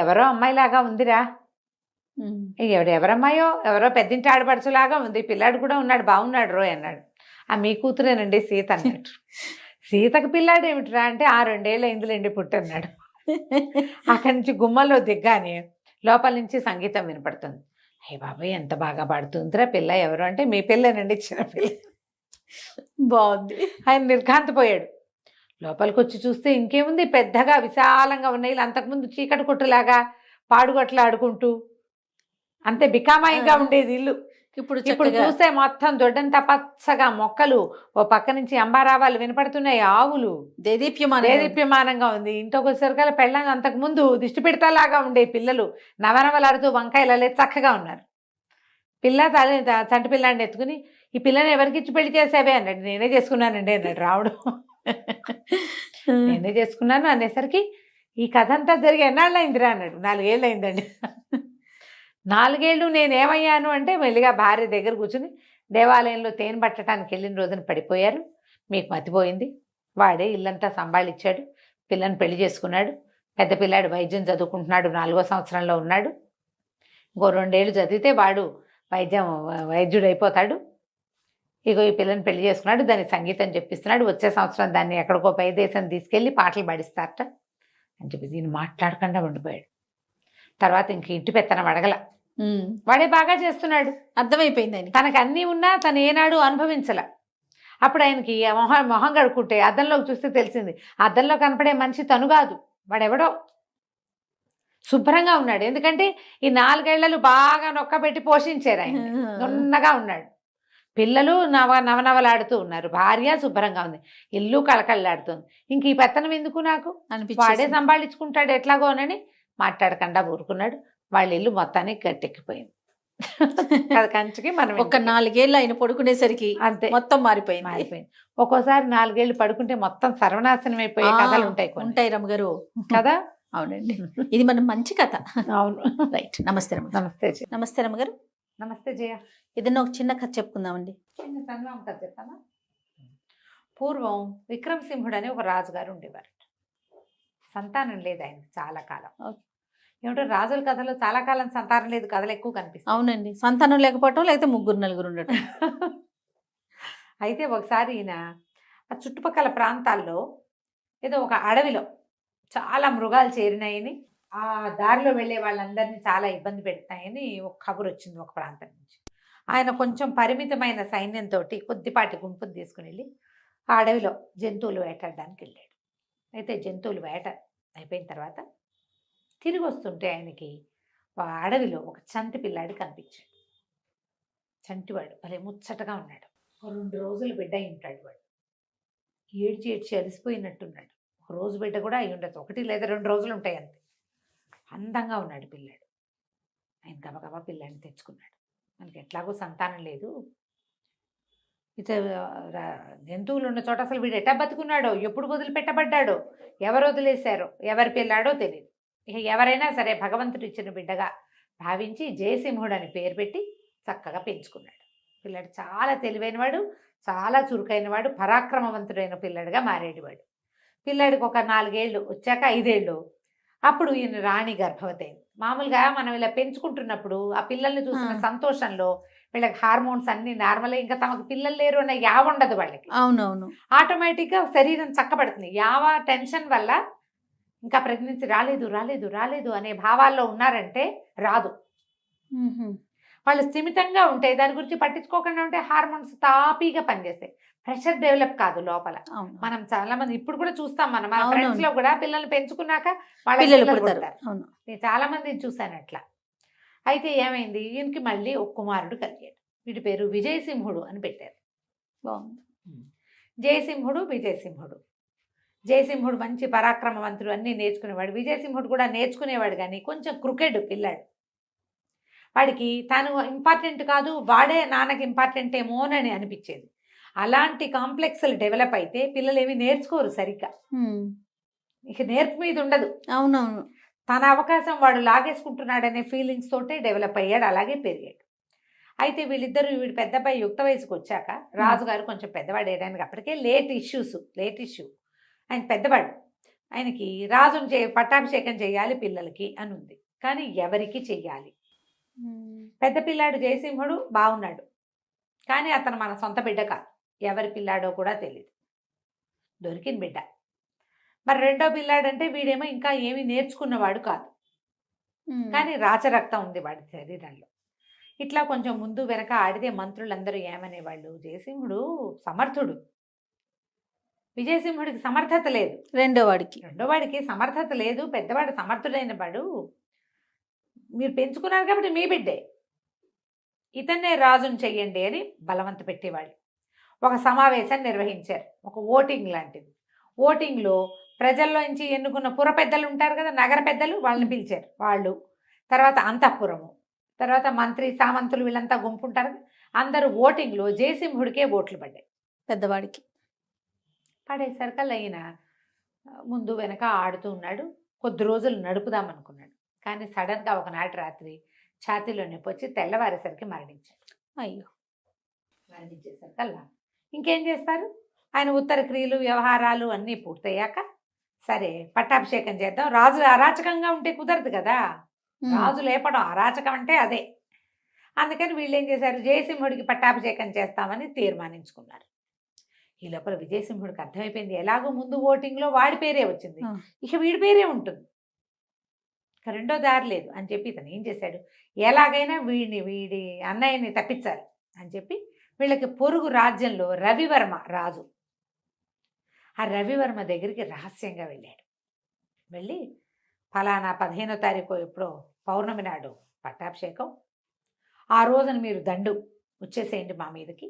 ఎవరో అమ్మాయిలాగా ఉందిరా, ఎవరమ్మాయో ఎవరో పెద్దింటి ఆడపడుచులాగా ఉంది, పిల్లాడు కూడా ఉన్నాడు బాగున్నాడు రోయ్ అన్నాడు. మీ కూతురేనండి సీత అన్నట్టు. సీతకు పిల్లాడు ఏమిట్రా అంటే 2 ఏళ్ళు అయిందిలేండి పుట్టన్నాడు. అక్కడి నుంచి గుమ్మలో దిగ్గానే లోపల నుంచి సంగీతం వినపడుతుంది. అయ్య బాబాయ్ ఎంత బాగా పాడుతుందిరా పిల్ల, ఎవరు అంటే మీ పిల్లనండి, ఇచ్చిన పిల్ల. బాగుంది. ఆయన నిర్ఘాంతపోయాడు. లోపలికి వచ్చి చూస్తే ఇంకేముంది, పెద్దగా విశాలంగా ఉన్నాయి, అంతకుముందు చీకటి కొట్టులాగా పాడుగట్లు ఆడుకుంటూ అంతే బికామాయిగా ఉండేది ఇల్లు. ఇప్పుడు చూస్తే మొత్తం దొడ్డంతా పచ్చగా మొక్కలు, ఓ పక్క నుంచి అంబారావాలు వినపడుతున్నాయి, ఆవులు, దేదీప్యమానంగా ఉంది. ఇంట్లోకి వచ్చేసరికల్లా పెళ్ళంగా అంతకు ముందు దిష్టి పెడతాలాగా ఉండే పిల్లలు నవనవలాడుతూ వంకాయలలే చక్కగా ఉన్నారు. చంటి పిల్లాడిని ఎత్తుకుని ఈ పిల్లని ఎవరికి ఇచ్చి పెళ్లి చేసావే అన్నాడు. నేనే చేసుకున్నానండి అన్నాడు రావుడు. నేనే చేసుకున్నాను అనేసరికి ఈ కథ అంతా జరిగి ఎన్నాళ్ళు అయిందిరా అన్నాడు. 4 ఏళ్ళు అయిందండి. 4 ఏళ్ళు నేనేమయ్యాను అంటే మెల్లిగా భార్య దగ్గర కూర్చుని దేవాలయంలో తేనె పట్టడానికి వెళ్ళిన రోజున పడిపోయారు, మీకు మతిపోయింది, వాడే ఇల్లంతా సంభాళించాడు, పిల్లని పెళ్లి చేసుకున్నాడు, పెద్ద పిల్లాడు వైద్యం చదువుకుంటున్నాడు, 4వ సంవత్సరంలో ఉన్నాడు, ఇంకో 2 ఏళ్ళు చదివితే వాడు వైద్యుడు అయిపోతాడు, ఇగో ఈ పిల్లని పెళ్లి చేసుకున్నాడు, దానికి సంగీతం చెప్పిస్తున్నాడు, వచ్చే సంవత్సరం దాన్ని ఎక్కడికో పై దేశం తీసుకెళ్ళి పాటలు పాడిస్తారట అని చెప్పి దీన్ని మాట్లాడకుండా ఉండిపోయాడు. తర్వాత ఇంక ఇంటి పెత్తనం అడగల, వాడే బాగా చేస్తున్నాడు, అర్థమైపోయింది ఆయన. తనకు అన్నీ ఉన్నా తను ఏనాడు అనుభవించల. అప్పుడు ఆయనకి మొహం కడుక్కుంటే అద్దంలోకి చూస్తే తెలిసింది, అద్దంలో కనపడే మనిషి తను కాదు, వాడెవడో. శుభ్రంగా ఉన్నాడు, ఎందుకంటే ఈ 4 ఏళ్లలో బాగా నొక్కబెట్టి పోషించారు ఆయన, నున్నగా ఉన్నాడు. పిల్లలు నవనవలాడుతూ ఉన్నారు, భార్య శుభ్రంగా ఉంది, ఇల్లు కళకళలాడుతుంది. ఇంక ఈ పెత్తనం ఎందుకు నాకు, వాడే అనిపించేసింది. సంభాళించుకుంటాడు ఎట్లాగోనని మాట్లాడకుండా ఊరుకున్నాడు. వాళ్ళ ఇల్లు మొత్తానికి గట్టెక్కిపోయింది. అది కంచికి మనం ఒక 4 ఏళ్ళు ఆయన పడుకునేసరికి అంతే మొత్తం మారిపోయింది. మారిపోయింది. ఒక్కోసారి 4 ఏళ్ళు పడుకుంటే మొత్తం సర్వనాశనం అయిపోయే కథలు ఉంటాయి కొన్ని. ఉంటాయి రమ్మగారు కదా. అవునండి, ఇది మనం మంచి కథ. అవును. రైట్. నమస్తే రమ్మ. నమస్తే జయ. నమస్తే రమ్మగారు. నమస్తే జయ. ఏదైనా ఒక చిన్న కథ చెప్పుకుందామండి. చిన్న చంద్రమామ కథ చెప్తామా. పూర్వం విక్రమసింహుడు అని ఒక రాజుగారు ఉండేవారు. సంతానం లేదు ఆయన చాలా కాలం. ఏమిటో రాజుల కథలో చాలా కాలం సంతానం లేదు కథలు ఎక్కువ కనిపిస్తాయి. అవునండి, సంతానం లేకపోవటం, లేకపోతే 3-4 ఉండటం. అయితే ఒకసారి ఈయన ఆ చుట్టుపక్కల ప్రాంతాల్లో ఏదో ఒక అడవిలో చాలా మృగాలు చేరినాయని, ఆ దారిలో వెళ్ళే వాళ్ళందరినీ చాలా ఇబ్బంది పెడతాయని ఒక కబురు వచ్చింది ఒక ప్రాంతం నుంచి. ఆయన కొంచెం పరిమితమైన సైన్యంతో కొద్దిపాటి గుంపును తీసుకుని వెళ్ళి ఆ అడవిలో జంతువులు వేటాడడానికి వెళ్ళాడు. అయితే జంతువులు వేట అయిపోయిన తర్వాత తిరిగి వస్తుంటే ఆయనకి ఆ అడవిలో ఒక చంటి పిల్లాడు కనిపించాడు. చంటివాడు భలే ముచ్చటగా ఉన్నాడు. 2 రోజులు బిడ్డ అయి ఉంటాడు వాడు. ఏడ్చి ఏడ్చి అలసిపోయినట్టున్నాడు. ఒక రోజు బిడ్డ కూడా అయి ఉండదు, 1 లేదా 2 రోజులు ఉంటాయి అంతే. అందంగా ఉన్నాడు పిల్లాడు. ఆయన గబగబా పిల్లాడిని తెచ్చుకున్నాడు. మనకి ఎట్లాగో సంతానం లేదు, జంతువులు ఉన్న చోట అసలు వీడు ఎట్టా బతుకున్నాడో, ఎప్పుడు వదిలిపెట్టబడ్డాడో, ఎవరు వదిలేశారో, ఎవరి పిల్లాడో తెలియదు. ఇక ఎవరైనా సరే భగవంతుడు ఇచ్చిన బిడ్డగా భావించి జయసింహుడు అని పేరు పెట్టి చక్కగా పెంచుకున్నాడు. పిల్లాడు చాలా తెలివైనవాడు, చాలా చురుకైనవాడు, పరాక్రమవంతుడైన పిల్లాడుగా మారేటివాడు. పిల్లాడికి ఒక 4 ఏళ్ళు వచ్చాక 5 ఏళ్ళు అప్పుడు ఈయన రాణి గర్భవతి అయింది. మామూలుగా మనం ఇలా పెంచుకుంటున్నప్పుడు ఆ పిల్లల్ని చూసిన సంతోషంలో వీళ్ళకి హార్మోన్స్ అన్ని నార్మల్, ఇంకా తమకు పిల్లలు లేరు అన్న యావ ఉండదు వాళ్ళకి. అవునవును, ఆటోమేటిక్గా శరీరం చక్కబడుతుంది. యావ టెన్షన్ వల్ల ఇంకా ప్రెగ్నెన్సీ రాలేదు రాలేదు రాలేదు అనే భావాల్లో ఉన్నారంటే రాదు. వాళ్ళు స్థిమితంగా ఉంటే, దాని గురించి పట్టించుకోకుండా ఉంటే హార్మోన్స్ తాపీగా పనిచేస్తాయి, ప్రెషర్ డెవలప్ కాదు లోపల. మనం చాలా మంది ఇప్పుడు కూడా చూస్తాం, మన ఫ్రెండ్స్ లో కూడా పిల్లల్ని పెంచుకున్నాక వాళ్ళ పిల్లలు పుడతారు. నేను చాలా మంది చూశాను అట్లా. అయితే ఏమైంది, ఈయనకి మళ్ళీ ఒక కుమారుడు కలిగాడు. వీడి పేరు విజయసింహుడు అని పెట్టారు. బాగుంది. జయసింహుడు విజయసింహుడు. జయసింహుడు మంచి పరాక్రమవంతుడు, అన్నీ నేర్చుకునేవాడు. విజయసింహుడు కూడా నేర్చుకునేవాడు, కానీ కొంచెం క్రికెట్ పిల్లాడు. వాడికి తాను ఇంపార్టెంట్ కాదు, వాడే నాన్నకి ఇంపార్టెంట్ ఏమోనని అనిపించేది. అలాంటి కాంప్లెక్స్లు డెవలప్ అయితే పిల్లలు ఏమి నేర్చుకోరు సరిగ్గా, ఇక నేర్పు మీద ఉండదు. అవునవును, తన అవకాశం వాడు లాగేసుకుంటున్నాడనే ఫీలింగ్స్ తోటే డెవలప్ అయ్యాడు, అలాగే పెరిగాడు. అయితే వీళ్ళిద్దరూ, వీడు పెద్దపై యుక్త వయసుకు వచ్చాక రాజుగారు కొంచెం పెద్దవాడు వేయడానికి, అప్పటికే లేట్ ఇష్యూ. ఆయన పెద్దవాడు, ఆయనకి రాజును పట్టాభిషేకం చేయాలి పిల్లలకి అని ఉంది, కానీ ఎవరికి చెయ్యాలి? పెద్ద పిల్లాడు జయసింహుడు బాగున్నాడు, కానీ అతను మన సొంత బిడ్డ కాదు, ఎవరి పిల్లాడో కూడా తెలియదు, దొరికిన బిడ్డ. మరి రెండో పిల్లాడంటే వీడేమో ఇంకా ఏమీ నేర్చుకున్నవాడు కాదు, కానీ రాచరక్తం ఉంది వాడి శరీరంలో. ఇట్లా కొంచెం ముందు వెనక ఆడితే మంత్రులందరూ ఏమనేవాళ్ళు, జయసింహుడు సమర్థుడు, విజయసింహుడికి సమర్థత లేదు. రెండో వాడికి సమర్థత లేదు, పెద్దవాడు సమర్థుడైన వాడు, మీరు పెంచుకున్నారు కాబట్టి మీ బిడ్డే, ఇతన్నే రాజును చెయ్యండి అని బలవంత పెట్టేవాళ్ళు. ఒక సమావేశాన్ని నిర్వహించారు, ఒక ఓటింగ్ లాంటిది. ఓటింగ్లో ప్రజల్లోంచి ఎన్నుకున్న పుర పెద్దలు ఉంటారు కదా, నగర పెద్దలు, వాళ్ళని పిలిచారు. వాళ్ళు తర్వాత అంతఃపురము, తర్వాత మంత్రి సామంతులు, వీళ్ళంతా గుంపు ఉంటారు. అందరూ ఓటింగ్లో జయసింహుడికే ఓట్లు పడ్డాయి. పెద్దవాడికి పడేసరికల్లా ఈయన ముందు వెనక ఆడుతూ ఉన్నాడు. కొద్ది రోజులు నడుపుదామనుకున్నాడు, కానీ సడన్గా ఒకనాటి రాత్రి ఛాతీలో నొప్పి వచ్చి తెల్లవారేసరికి మరణించాడు. అయ్యో, మరణించేసరికల్లా ఇంకేం చేస్తారు, ఆయన ఉత్తర క్రియలు వ్యవహారాలు అన్నీ పూర్తయ్యాక సరే పట్టాభిషేకం చేద్దాం. రాజు అరాచకంగా ఉంటే కుదరదు కదా, రాజు లేపడం అరాచకం అంటే అదే. అందుకని వీళ్ళు ఏం చేశారు, జయసింహుడికి పట్టాభిషేకం చేస్తామని తీర్మానించుకున్నారు. ఈ లోపల విజయసింహుడికి అర్థమైపోయింది, ఎలాగో ముందు ఓటింగ్లో వాడి పేరే వచ్చింది, ఇక వీడి పేరే ఉంటుంది, ఇక రెండో దారి లేదు అని చెప్పి ఇతను ఏం చేశాడు, ఎలాగైనా వీడి అన్నయ్యని తప్పించాలి అని చెప్పి వీళ్ళకి పొరుగు రాజ్యంలో రవివర్మ రాజు, ఆ రవివర్మ దగ్గరికి రహస్యంగా వెళ్ళాడు. వెళ్ళి ఫలానా 15వ తారీఖు ఎప్పుడో పౌర్ణమి నాడు పట్టాభిషేకం, ఆ రోజున మీరు దండు వచ్చేసేయండి మా మీదకి,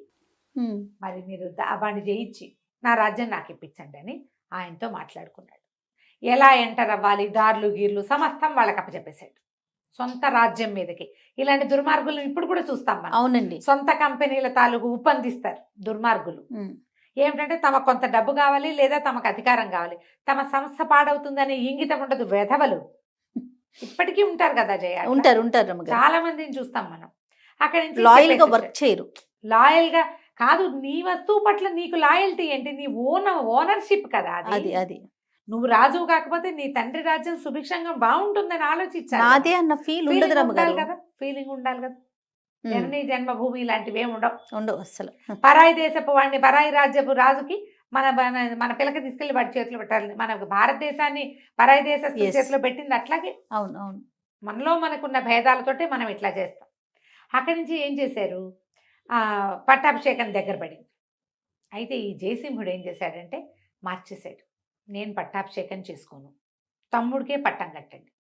ఉమ్, మరి మీరు వాడిని జయించి నా రాజ్యం నాకు ఇప్పించండి అని ఆయనతో మాట్లాడుకున్నాడు. ఎలా ఎంటర్ అవ్వాలి, దారులు గీర్లు సమస్తం వాళ్ళకి అప్పచెప్పేశాడు, సొంత రాజ్యం మీదకి. ఇలాంటి దుర్మార్గులను ఇప్పుడు కూడా చూస్తాం మనం. అవునండి. సొంత కంపెనీల తాలూకు ఉప్పందిస్తారు దుర్మార్గులు. ఉమ్, ఏమిటంటే తమకు కొంత డబ్బు కావాలి, లేదా తమకు అధికారం కావాలి, తమ సంస్థ పాడవుతుందనే ఇంగితం ఉండదు వెధవలు. ఇప్పటికీ ఉంటారు కదా జయ, అట్లా. ఉంటారు ఉంటారు రమ్మగారు. చాలా మందిని చూస్తాం మనం. అక్కడి నుంచి లాయల్ గా చెప్పేసి వర్క్ చేయరు. లాయల్ గా కాదు, నీ వస్తువు పట్ల నీకు లాయల్టీ ఏంటి? నీ ఓనర్షిప్ కదా అది అది. అది నువ్వు రాజు కాకపోతే నీ తండ్రి రాజ్యం సుభిక్షంగా బాగుంటుందని ఆలోచించాలి. నాదే అన్న ఫీల్ ఉండదు Feeling రమ్మగారు. ఉండాలి కదా, ఫీలింగ్ ఉండాలి కదా. ఉమ్, జననీ జన్మభూమి ఇలాంటివి ఏమి ఉండవు. ఉండవు అస్సలు. పరాయి దేశపు వాడిని, పరాయి రాజ్యపు రాజుకి మన మన మన పిల్లకి తీసుకెళ్లి వాడి చేతిలో పెట్టాలి. మన భారతదేశాన్ని పరాయి దేశ Yes. చేతిలో పెట్టింది అట్లాగే. అవును అవును. మనలో మనకున్న భేదాలతోటే మనం ఇట్లా చేస్తాం. అక్కడి నుంచి ఏం చేశారు, పట్టాభిషేకం దగ్గర పడింది. అయితే ఈ జయసింహుడు ఏం చేశాడంటే మార్చేశాడు. నేను పట్టాభిషేకం చేసుకోను, తమ్ముడికే పట్టం కట్టండి,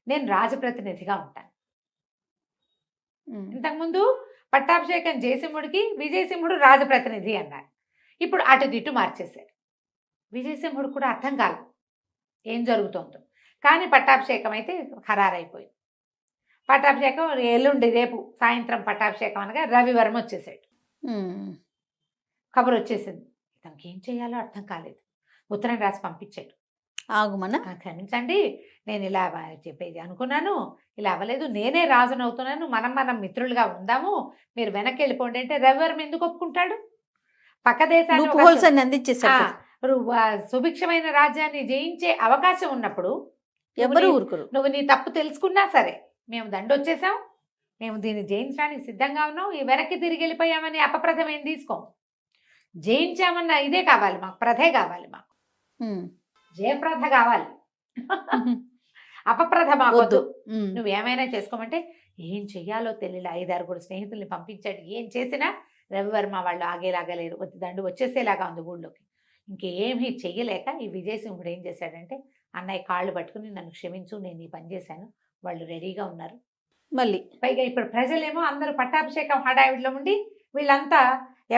నేను రాజప్రతినిధిగా ఉంటాను. ఉమ్, ఇంతకుముందు పట్టాభిషేకం జయసింహుడికి, విజయసింహుడు రాజప్రతినిధి అన్నారు. ఇప్పుడు అటు దిట్టు మార్చేశారు. విజయసింహుడు కూడా అర్థం కాలేదు ఏం జరుగుతుందో. కానీ పట్టాభిషేకం అయితే ఖరారైపోయింది. పట్టాభిషేకం ఎల్లుండి రేపు సాయంత్రం పట్టాభిషేకం అనగా రవివర్మ వచ్చేసాడు. ఉమ్, కబురు వచ్చేసింది. ఇతనికి ఏం చేయాలో అర్థం కాలేదు. ఉత్తరం రాసి పంపించాడు. ఆగుమన. క్షమించండి, నేను ఇలా చెప్పేది అనుకున్నాను, ఇలా అవ్వలేదు, నేనే రాజునవుతున్నాను, మనం మిత్రులుగా ఉందాము, మీరు వెనక్కి వెళ్ళిపోండి అంటే రవివర్మ ఎందుకు ఒప్పుకుంటాడు? పక్క దేశాన్ని లూప్ హోల్స్ అన్ని అందించేసారు. సుభిక్షమైన రాజ్యాన్ని జయించే అవకాశం ఉన్నప్పుడు ఎవరు ఊరుకోరు. నువ్వు నీ తప్పు తెలుసుకున్నా సరే, మేము దండొచ్చేసాం, మేము దీన్ని జయించడానికి సిద్ధంగా ఉన్నాం, ఈ వెనక్కి తిరిగి వెళ్ళిపోయామని అపప్రథం ఏం తీసుకోం. జయించామన్న ఇదే కావాలి మాకు, ప్రథే కావాలి మాకు, ఉమ్, జయప్రథ కావాలి, అపప్రథ మాకొద్దు. ఉమ్, నువ్వేమైనా చేసుకోమంటే ఏం చెయ్యాలో తెలియలే. 5-6 స్నేహితుల్ని పంపించాడు. ఏం చేసినా రవివర్మ వాళ్ళు ఆగేలాగలేరు, దండు వచ్చేసేలాగా ఉంది ఊళ్ళోకి. ఇంకేమీ చెయ్యలేక ఈ విజయసింహుడు ఏం చేశాడంటే, అన్నయ్య కాళ్ళు పట్టుకుని నన్ను క్షమించు, నేను ఈ పని చేశాను, వాళ్ళు రెడీగా ఉన్నారు. మళ్ళీ పైగా ఇప్పుడు ప్రజలేమో అందరూ పట్టాభిషేకం హడావిడిలో ఉండి, వీళ్ళంతా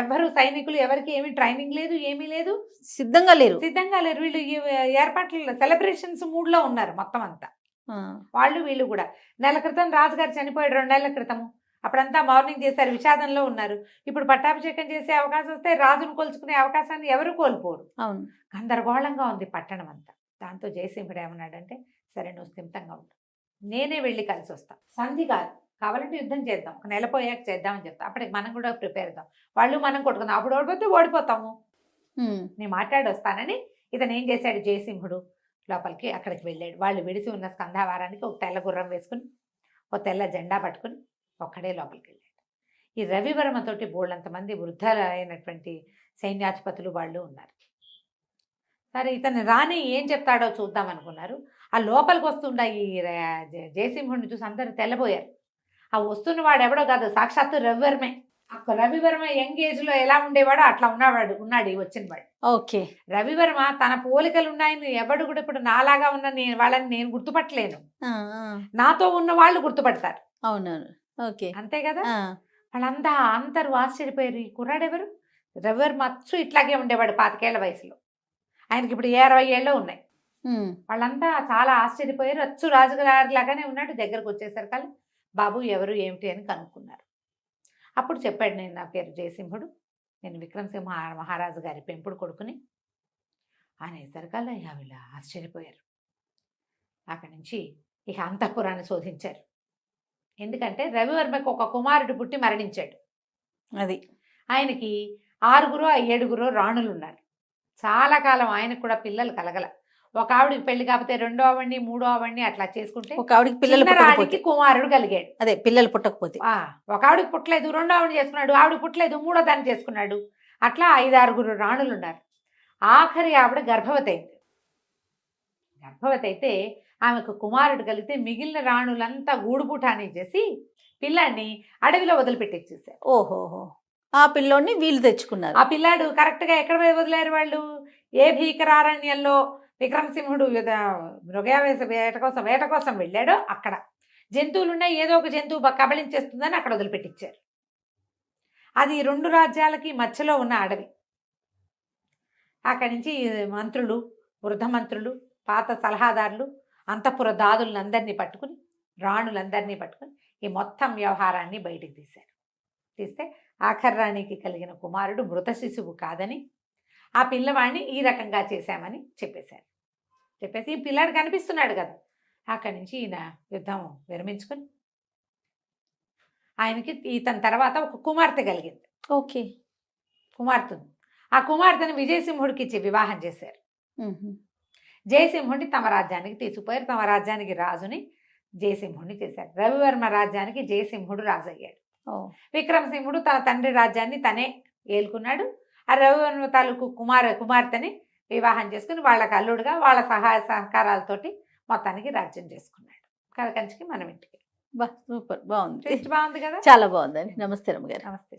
ఎవ్వరు సైనికులు, ఎవరికి ఏమీ ట్రైనింగ్ లేదు, ఏమీ లేదు, సిద్ధంగా లేరు. వీళ్ళు ఈ ఏర్పాట్ల సెలబ్రేషన్స్ మూడ్లో ఉన్నారు మొత్తం అంతా. ఆ, వాళ్ళు వీళ్ళు కూడా. నెల క్రితం రాజుగారు చనిపోయాడు, 2 నెలల క్రితము. అప్పుడంతా మార్నింగ్ చేశారు, విషాదంలో ఉన్నారు. ఇప్పుడు పట్టాభిషేకం చేసే అవకాశం వస్తే రాజును కొలుచుకునే అవకాశాన్ని ఎవరు కోల్పోరు. అవును. గందరగోళంగా ఉంది పట్టణం అంతా. దాంతో జయసింహుడు ఏమన్నాడంటే, సరే నువ్వు స్థిమితంగా ఉండు, నేనే వెళ్ళి కలిసి వస్తాను, సంధి కాదు, కావాలంటే యుద్ధం చేద్దాం, 1 నెల పోయాక చేద్దామని చెప్తాం, అప్పటికి మనం కూడా ప్రిపేర్ అవుతాం, వాళ్ళు మనం కొట్టుకుందాం, అప్పుడు ఓడిపోతే ఓడిపోతాము, ఉమ్, నేను మాట్లాడి వస్తానని ఇతను ఏం చేశాడు, జయసింహుడు లోపలికి అక్కడికి వెళ్ళాడు. వాళ్ళు విడిసి ఉన్న స్కంధావారానికి ఒక తెల్ల గుర్రం వేసుకుని, ఒక తెల్ల జెండా పట్టుకుని ఒక్కడే లోపలికి వెళ్ళాడు. ఈ రవివర్మతోటి బోళ్ళంతమంది వృద్ధులైనటువంటి సైన్యాధిపతులు వాళ్ళు ఉన్నారు. సరే ఇతను రాని ఏం చెప్తాడో చూద్దాం అనుకున్నారు. ఆ లోపలికి వస్తుండ ఈ జయసింహుడిని చూసి అందరూ తెల్లబోయారు. ఆ వస్తున్న వాడు ఎవడో కాదు, సాక్షాత్తు రవివర్మే. రవివర్మ యంగ్ ఏజ్ లో ఎలా ఉండేవాడో అట్లా ఉన్నాడు ఈ వచ్చిన వాడు. ఓకే. రవివర్మ తన పోలికలు ఉన్నాయని ఎవడు కూడా ఇప్పుడు నాలాగా ఉన్న వాళ్ళని నేను గుర్తుపట్టలేను, ఆ, ఆ, నాతో ఉన్న వాళ్ళు గుర్తుపడతారు. అవునవును. ఓకే. అంతే కదా. ఆ, వాళ్ళంతా అందరూ ఆశ్చర్యపోయారు, ఈ కుర్రాడెవరు? రవివర్మ అచ్చు ఇట్లాగే ఉండేవాడు 25 ఏళ్ల వయసులో, ఆయనకి ఇప్పుడు 60 ఏళ్ళు ఉన్నాయి. ఉమ్, వాళ్ళంతా చాలా ఆశ్చర్యపోయారు, అచ్చు రాజుగారి లాగానే ఉన్నాడు. దగ్గరకు వచ్చేసరికి బాబు ఎవరు ఏమిటి అని కనుక్కున్నారు. అప్పుడు చెప్పాడు, నేను నా పేరు జయసింహుడు, నేను విక్రమసింహ మహారాజు గారి పెంపుడు కొడుకుని అనేసరికల్లా వీళ్ళు ఆశ్చర్యపోయారు. అక్కడి నుంచి ఇక అంతఃపురాన్ని శోధించారు. ఎందుకంటే రవివర్మకు ఒక కుమారుడు పుట్టి మరణించాడు. అది ఆయనకి 6-7 రాణులు ఉన్నారు. చాలా కాలం ఆయనకు కూడా పిల్లలు కలగల. ఒక ఆవిడికి పెళ్లి కాకపోతే 2వ ఆవిడ్ని 3వ ఆవిడ్ని అట్లా చేసుకుంటే ఒక ఆవిడకి పిల్లలు చిన్న పుట్టకపోతే, రాణికి కుమారుడు కలిగాడు. అదే పిల్లలు పుట్టకపోతే, ఒక ఆవిడకి పుట్టలేదు, 2వ ఆవిడ చేసుకున్నాడు, ఆవిడ పుట్టలేదు, 3వ దాన్ని చేసుకున్నాడు. అట్లా 5-6 రాణులు ఉన్నారు. ఆఖరి ఆవిడ గర్భవతి అయింది. గర్భవతి అయితే ఆమెకు కుమారుడు కలిగితే మిగిలిన రాణులంతా గూడుపుటాన్ని చేసి పిల్లాన్ని అడవిలో వదిలిపెట్టేసేసారు. ఓహోహో, ఆ పిల్లోని వీళ్ళు తెచ్చుకున్నారు. ఆ పిల్లాడు కరెక్ట్ గా ఎక్కడ వదిలేరు వాళ్ళు? ఏ భీకరారణ్యంలో విక్రమసింహుడు మృగయావేశ వేట కోసం వెళ్ళాడో అక్కడ జంతువులున్నాయి, ఏదో ఒక జంతువు కబళించేస్తుందని అక్కడ వదిలిపెట్టించారు. అది ఈ 2 రాజ్యాలకి మధ్యలో ఉన్న అడవి. అక్కడి నుంచి మంత్రులు, వృద్ధ మంత్రులు, పాత సలహాదారులు, అంతఃపుర దాదులందరినీ పట్టుకుని, రాణులందరినీ పట్టుకుని ఈ మొత్తం వ్యవహారాన్ని బయటికి తీశారు. తీస్తే ఆఖరి రాణికి కలిగిన కుమారుడు మృత శిశువు కాదని, ఆ పిల్లవాడిని ఈ రకంగా చేశామని చెప్పేశారు. చెప్పేసి ఈ పిల్లాడు కనిపిస్తున్నాడు కదా, అక్కడి నుంచి ఈయన యుద్ధం విరమించుకొని ఆయనకి ఇతని తర్వాత ఒక కుమార్తె కలిగింది. ఓకే. కుమార్తె ఉంది. ఆ కుమార్తెను విజయసింహుడికి ఇచ్చి వివాహం చేశారు. మ్మ్. జయసింహుడిని తమ రాజ్యానికి తీసుకుపోయారు. తమ రాజ్యానికి రాజుని జయసింహుడిని చేశారు. రవివర్మ రాజ్యానికి జయసింహుడు రాజు అయ్యాడు. ఓ. విక్రమసింహుడు తన తండ్రి రాజ్యాన్ని తనే ఏలుకున్నాడు. ఆ రవివర్మ తాలూకు కుమార్తెని వివాహం చేసుకుని వాళ్ళకి అల్లుడుగా వాళ్ళ సహాయ సహకారాలతోటి మొత్తానికి రాజ్యం చేసుకున్నాడు. కంచికి మనం ఇంటికి. బా సూపర్, బాగుంది, టేస్ట్ బాగుంది కదా. చాలా బాగుందండి. నమస్తే రమ్మగారు. నమస్తే.